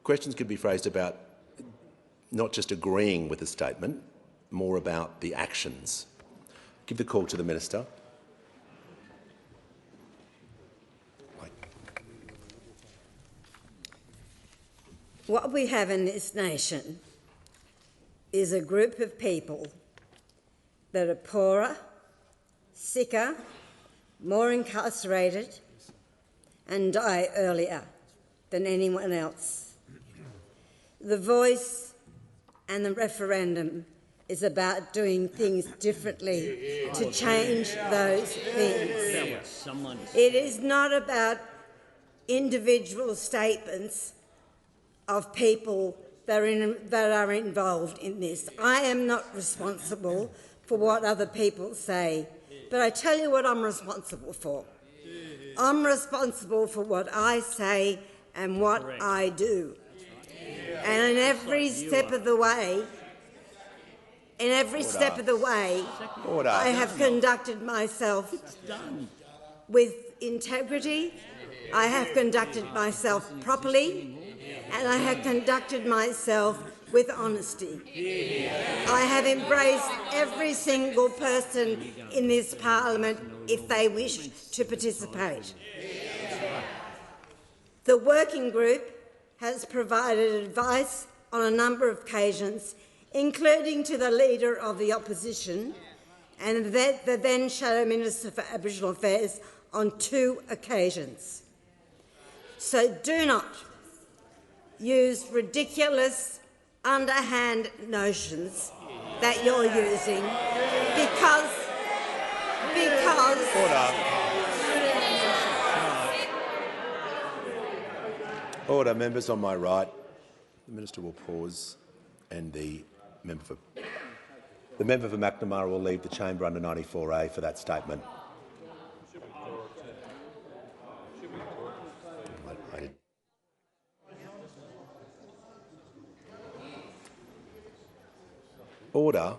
questions could be phrased about not just agreeing with the statement, more about the actions. Give the call to the minister. What we have in this nation is a group of people that are poorer, sicker, more incarcerated and die earlier than anyone else. The Voice and the referendum is about doing things differently to change those things. It is not about individual statements of people that are involved in this. I am not responsible for what other people say, but I tell you what I'm responsible for. I'm responsible for what I say and what I do. And in every step of the way, I have conducted myself with integrity, I have conducted myself properly, and I have conducted myself with honesty. I have embraced every single person in this parliament if they wish to participate. The working group has provided advice on a number of occasions, including to the Leader of the Opposition and the then Shadow Minister for Aboriginal Affairs on 2 occasions. So do not use ridiculous, underhand notions that you're using because Order. Members on my right. The minister will pause, and the member for McNamara will leave the chamber under 94A for that statement. Order.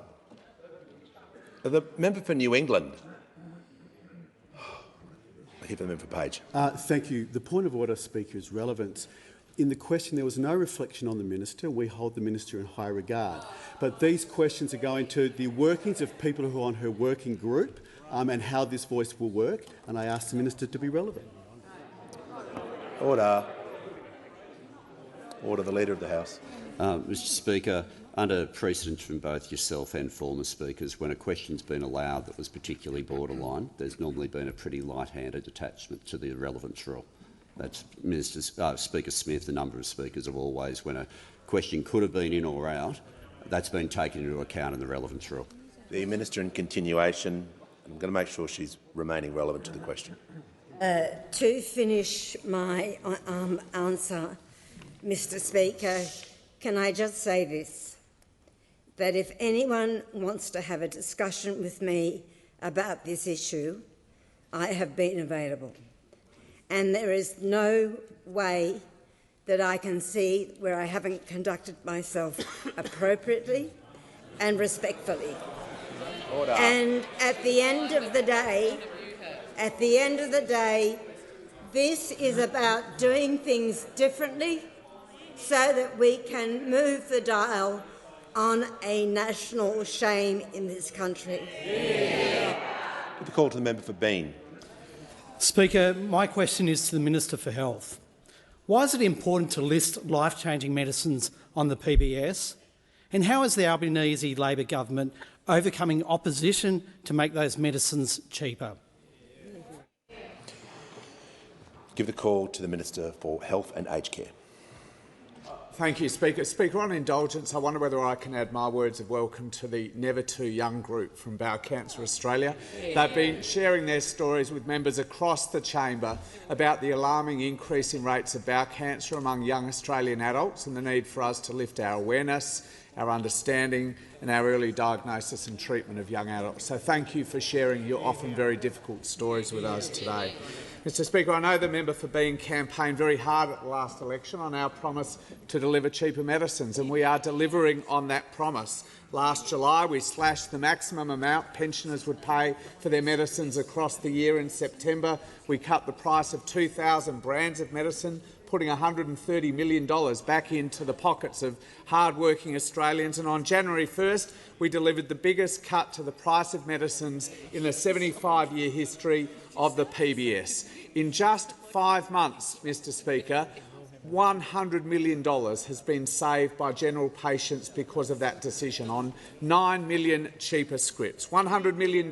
The member for New England. I hear the member for Page. Thank you. The point of order, Speaker, is relevance. In the question, there was no reflection on the minister. We hold the minister in high regard. But these questions are going to the workings of people who are on her working group and how this voice will work, and I ask the minister to be relevant. Order. Order. The Leader of the House. Mr Speaker, under precedent from both yourself and former speakers, when a question's been allowed that was particularly borderline, there's normally been a pretty light-handed attachment to the relevance rule. That's Speaker Smith, a number of speakers have always, when a question could have been in or out, that's been taken into account in the relevance rule. The minister in continuation. I'm going to make sure she's remaining relevant to the question. To finish my answer, Mr Speaker, can I just say this, that if anyone wants to have a discussion with me about this issue, I have been available. And there is no way that I can see where I haven't conducted myself appropriately and respectfully. Order. And at the end of the day, this is about doing things differently so that we can move the dial on a national shame in this country. Put the call to the member for Bean. Speaker, my question is to the Minister for Health. Why is it important to list life-changing medicines on the PBS? And how is the Albanese Labor government overcoming opposition to make those medicines cheaper? Give the call to the Minister for Health and Aged Care. Thank you, Speaker. Speaker, on indulgence, I wonder whether I can add my words of welcome to the Never Too Young group from Bowel Cancer Australia. They've been sharing their stories with members across the chamber about the alarming increase in rates of bowel cancer among young Australian adults and the need for us to lift our awareness, our understanding and our early diagnosis and treatment of young adults. So thank you for sharing your often very difficult stories with us today. Mr Speaker, I know the member for Bean campaigned very hard at the last election on our promise to deliver cheaper medicines, and we are delivering on that promise. Last July, we slashed the maximum amount pensioners would pay for their medicines across the year. In September, we cut the price of 2,000 brands of medicine, putting $130 million back into the pockets of hard-working Australians. And on January 1st, we delivered the biggest cut to the price of medicines in the 75-year history of the PBS. In just 5 months, Mr Speaker, $100 million has been saved by general patients because of that decision on 9 million cheaper scripts. $100 million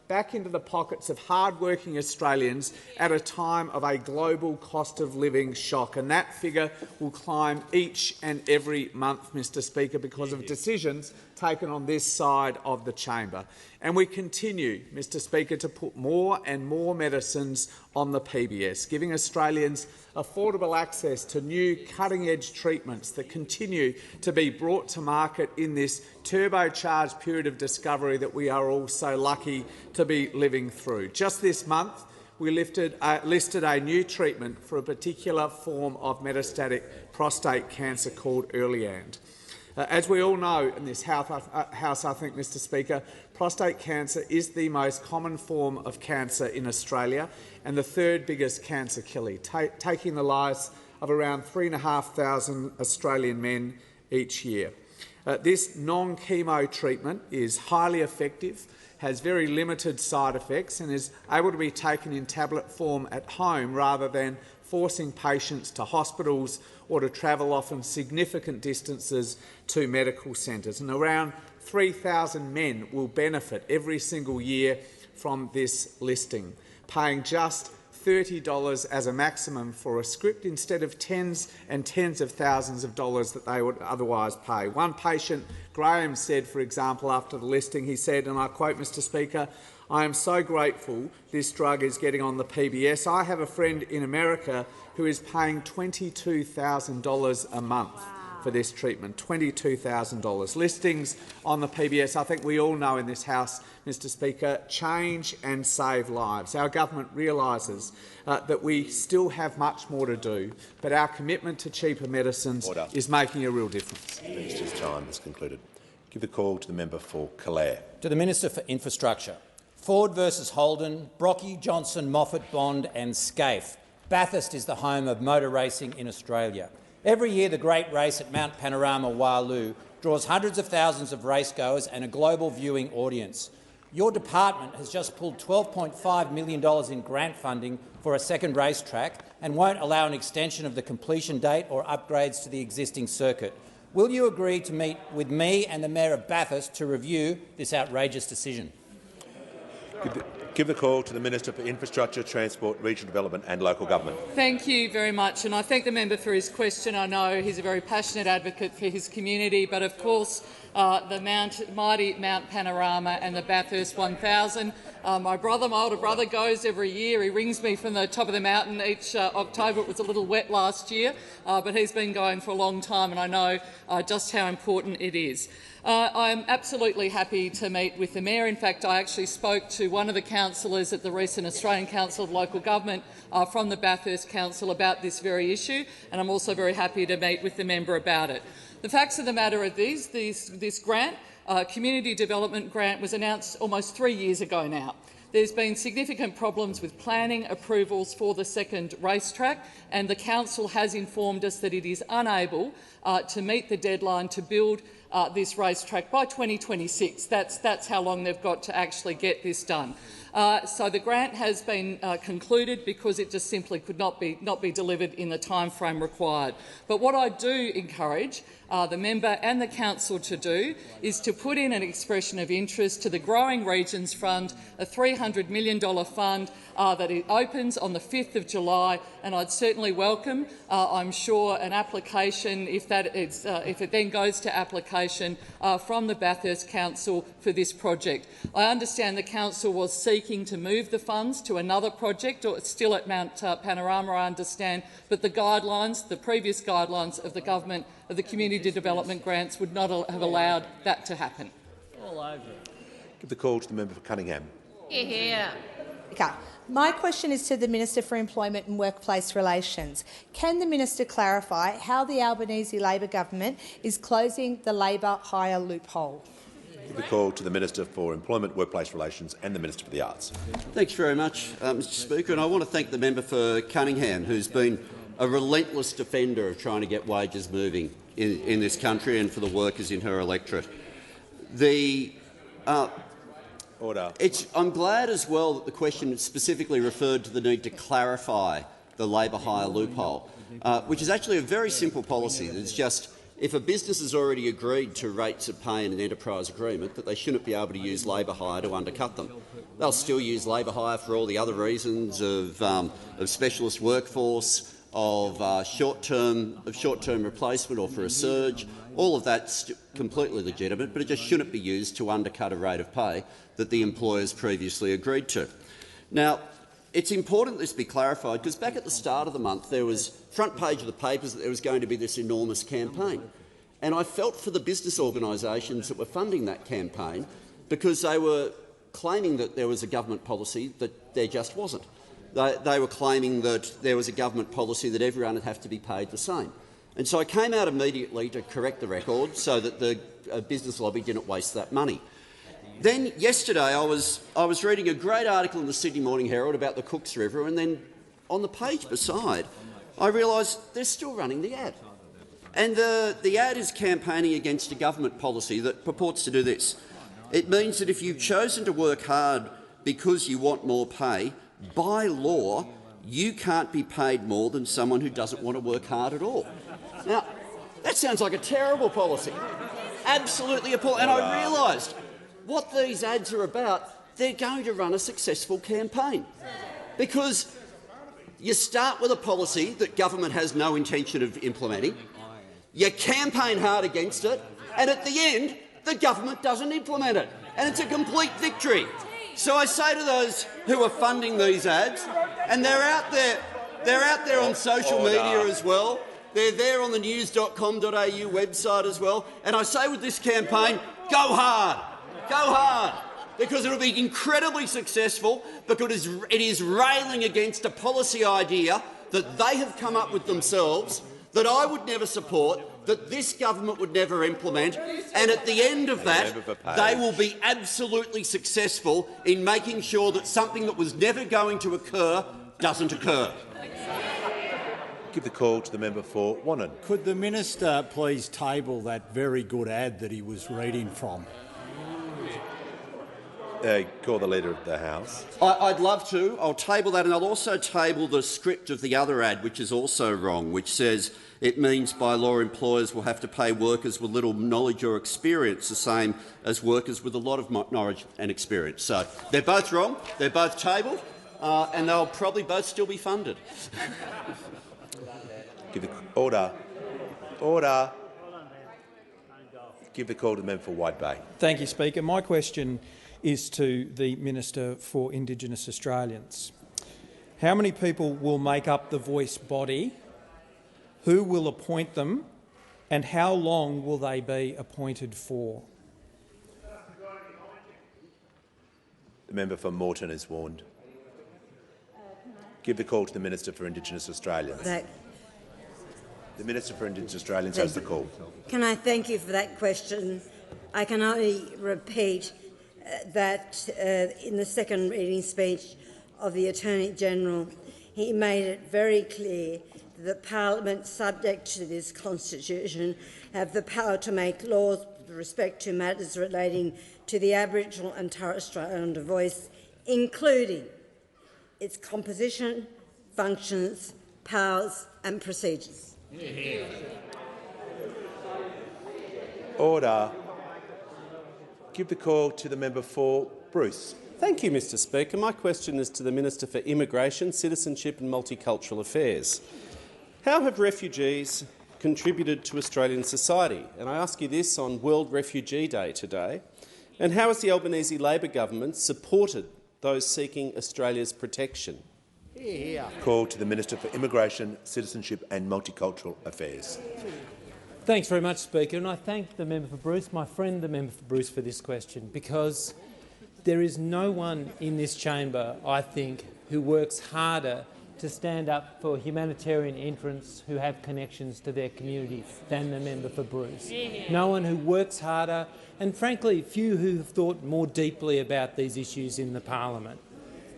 back into the pockets of hard-working Australians at a time of a global cost of living shock. And that figure will climb each and every month, Mr Speaker, because of decisions taken on this side of the chamber. And we continue, Mr Speaker, to put more and more medicines on the PBS, giving Australians affordable access to new cutting-edge treatments that continue to be brought to market in this turbocharged period of discovery that we are all so lucky to be living through. Just this month, we listed a new treatment for a particular form of metastatic prostate cancer called Erleand. As we all know in this House, I think, Mr Speaker, prostate cancer is the most common form of cancer in Australia and the third biggest cancer killer, taking the lives of around 3,500 Australian men each year. This non-chemo treatment is highly effective, has very limited side effects and is able to be taken in tablet form at home rather than forcing patients to hospitals or to travel often significant distances to medical centres. And around 3,000 men will benefit every single year from this listing, paying just $30 as a maximum for a script instead of tens and tens of thousands of dollars that they would otherwise pay. One patient, Graham, said, for example, after the listing, he said, and I quote, Mr Speaker, "I am so grateful this drug is getting on the PBS. I have a friend in America who is paying $22,000 a month for this treatment, $22,000. Listings on the PBS, I think we all know in this House, Mr Speaker, change and save lives. Our government realises that we still have much more to do, but our commitment to cheaper medicines is making a real difference. The minister's time has concluded. Give the call to the member for Calare. To the Minister for Infrastructure. Ford versus Holden, Brocky, Johnson, Moffat, Bond and Scaife. Bathurst is the home of motor racing in Australia. Every year the great race at Mount Panorama Waialua draws hundreds of thousands of racegoers and a global viewing audience. Your department has just pulled $12.5 million in grant funding for a second racetrack and won't allow an extension of the completion date or upgrades to the existing circuit. Will you agree to meet with me and the Mayor of Bathurst to review this outrageous decision? Give the call to the Minister for Infrastructure, Transport, Regional Development and Local Government. Thank you very much, and I thank the member for his question. I know he's a very passionate advocate for his community, but of course the mighty Mount Panorama and the Bathurst 1000. My older brother goes every year. He rings me from the top of the mountain each October. It was a little wet last year, but he's been going for a long time, and I know just how important it is. I'm absolutely happy to meet with the Mayor. In fact, I actually spoke to one of the councillors at the recent Australian Council of Local Government from the Bathurst Council about this very issue, and I'm also very happy to meet with the member about it. The facts of the matter are this grant, Community Development Grant, was announced almost 3 years ago now. There's been significant problems with planning approvals for the second racetrack, and the council has informed us that it is unable to meet the deadline to build this racetrack by 2026. That's how long they've got to actually get this done. So the grant has been concluded because it just simply could not be delivered in the timeframe required. But what I do encourage the member and the council to do is to put in an expression of interest to the Growing Regions Fund, a $300 million fund that it opens on the 5th of July, and I'd certainly welcome, I'm sure, an application, if it then goes to application from the Bathurst Council for this project. I understand the council was seeking to move the funds to another project, or it's still at Mount Panorama, I understand, but the guidelines, the previous guidelines of the government of the community development grants would not have allowed that to happen. All over. Give the call to the member for Cunningham. Here. Okay. My question is to the Minister for Employment and Workplace Relations. Can the minister clarify how the Albanese Labor government is closing the labour hire loophole? Give the call to the Minister for Employment, Workplace Relations and the Minister for the Arts. Thanks very much, Mr Speaker, and I want to thank the member for Cunningham, who's been a relentless defender of trying to get wages moving in this country and for the workers in her electorate. Order. I'm glad as well that the question specifically referred to the need to clarify the labour hire loophole, which is actually a very simple policy. It's just if a business has already agreed to rates of pay in an enterprise agreement, that they shouldn't be able to use labour hire to undercut them. They'll still use labour hire for all the other reasons of specialist workforce, of short-term replacement or for a surge. All of that's completely legitimate, but it just shouldn't be used to undercut a rate of pay that the employers previously agreed to. Now, it's important this be clarified because back at the start of the month there was front page of the papers that there was going to be this enormous campaign. And I felt for the business organisations that were funding that campaign because they were claiming that there was a government policy that there just wasn't. They were claiming that there was a government policy that everyone would have to be paid the same. And so I came out immediately to correct the record so that the business lobby didn't waste that money. Then yesterday I was reading a great article in the Sydney Morning Herald about the Cooks River, and then on the page beside I realised they're still running the ad. And the ad is campaigning against a government policy that purports to do this. It means that if you've chosen to work hard because you want more pay, by law you can't be paid more than someone who doesn't want to work hard at all. Now, that sounds like a terrible policy. Absolutely appalling. And I realised what these ads are about. They're going to run a successful campaign because you start with a policy that government has no intention of implementing, you campaign hard against it, and at the end the government doesn't implement it, and it's a complete victory. So I say to those who are funding these ads, and they're out there on social media as well, they're there on the news.com.au website as well, and I say with this campaign, go hard, because it will be incredibly successful because it is railing against a policy idea that they have come up with themselves, that I would never support, that this government would never implement, and at the end of that, they will be absolutely successful in making sure that something that was never going to occur doesn't occur. Give the call to the member for Wannon. Could the minister please table that very good ad that he was reading from? Call the Leader of the House. I'd love to. I'll table that, and I'll also table the script of the other ad, which is also wrong, which says it means by law employers will have to pay workers with little knowledge or experience the same as workers with a lot of knowledge and experience. So they're both wrong, they're both tabled, and they'll probably both still be funded. Give the order. Order. Give the call to the member for White Bay. Thank you, Speaker. My question is to the Minister for Indigenous Australians. How many people will make up the Voice body? Who will appoint them? And how long will they be appointed for? The member for Moreton is warned. Give the call to the Minister for Indigenous Australians. The Minister for Indigenous Australians has the call. Can I thank you for that question? I can only repeat that in the second reading speech of the Attorney-General, he made it very clear that Parliament, subject to this Constitution, have the power to make laws with respect to matters relating to the Aboriginal and Torres Strait Islander voice including its composition, functions, powers and procedures. Order. Give the call to the member for Bruce. Thank you, Mr Speaker. My question is to the Minister for Immigration, Citizenship and Multicultural Affairs. How have refugees contributed to Australian society? And I ask you this on World Refugee Day today. And how has the Albanese Labor government supported those seeking Australia's protection? Call to the Minister for Immigration, Citizenship and Multicultural Affairs. Thanks very much, Speaker, and I thank the member for Bruce, my friend the member for Bruce, for this question, because there is no one in this chamber, I think, who works harder to stand up for humanitarian entrants who have connections to their communities than the member for Bruce. No one who works harder, and frankly few who have thought more deeply about these issues in the parliament.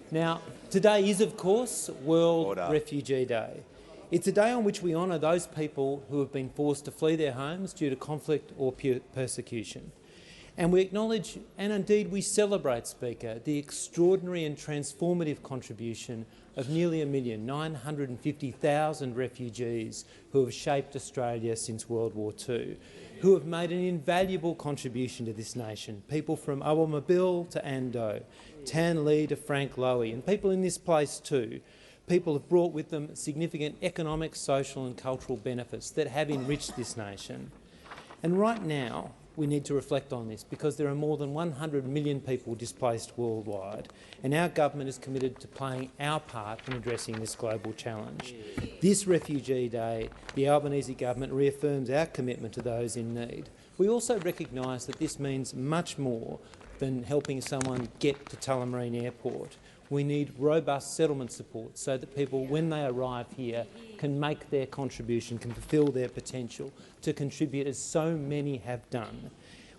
Now, today is, of course, World Refugee Day. It's a day on which we honour those people who have been forced to flee their homes due to conflict or persecution. And we acknowledge, and indeed we celebrate, Speaker, the extraordinary and transformative contribution of nearly 1,950,000 refugees who have shaped Australia since World War II, who have made an invaluable contribution to this nation. People from Awamabil to Ando, Tan Le to Frank Lowy, and people in this place too. People have brought with them significant economic, social and cultural benefits that have enriched this nation. And right now, we need to reflect on this because there are more than 100 million people displaced worldwide, and our government is committed to playing our part in addressing this global challenge. This Refugee Day, the Albanese government reaffirms our commitment to those in need. We also recognise that this means much more than helping someone get to Tullamarine Airport. We need robust settlement support so that people, when they arrive here, can make their contribution, can fulfil their potential to contribute as so many have done.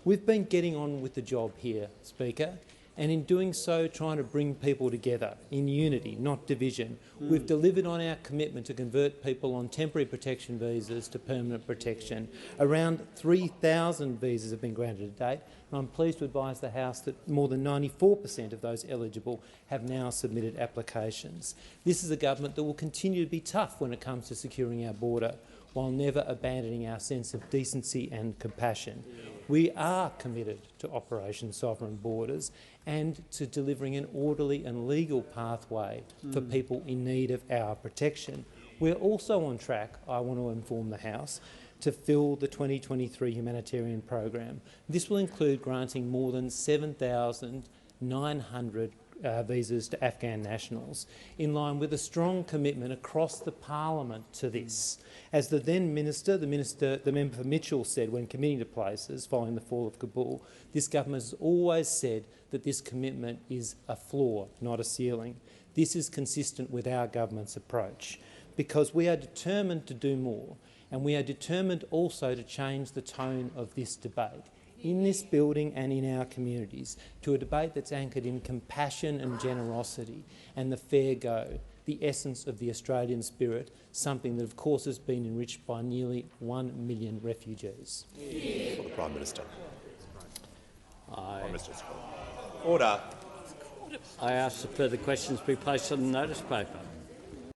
We've been getting on with the job here, Speaker, and in doing so trying to bring people together in unity, not division. We've delivered on our commitment to convert people on temporary protection visas to permanent protection. Around 3,000 visas have been granted to date, and I'm pleased to advise the House that more than 94% of those eligible have now submitted applications. This is a government that will continue to be tough when it comes to securing our border, while never abandoning our sense of decency and compassion. We are committed to Operation Sovereign Borders and to delivering an orderly and legal pathway for people in need of our protection. We're also on track, I want to inform the House, to fill the 2023 humanitarian program. This will include granting more than 7,900 visas to Afghan nationals, in line with a strong commitment across the parliament to this. As the then minister, the member for Mitchell, said when committing to places following the fall of Kabul, this government has always said that this commitment is a floor, not a ceiling. This is consistent with our government's approach, because we are determined to do more, and we are determined also to change the tone of this debate in this building and in our communities, to a debate that's anchored in compassion and generosity and the fair go, the essence of the Australian spirit, something that of course has been enriched by nearly 1 million refugees. For the Prime Minister. Prime Minister Scott. Order. I ask that further questions be placed on the notice paper.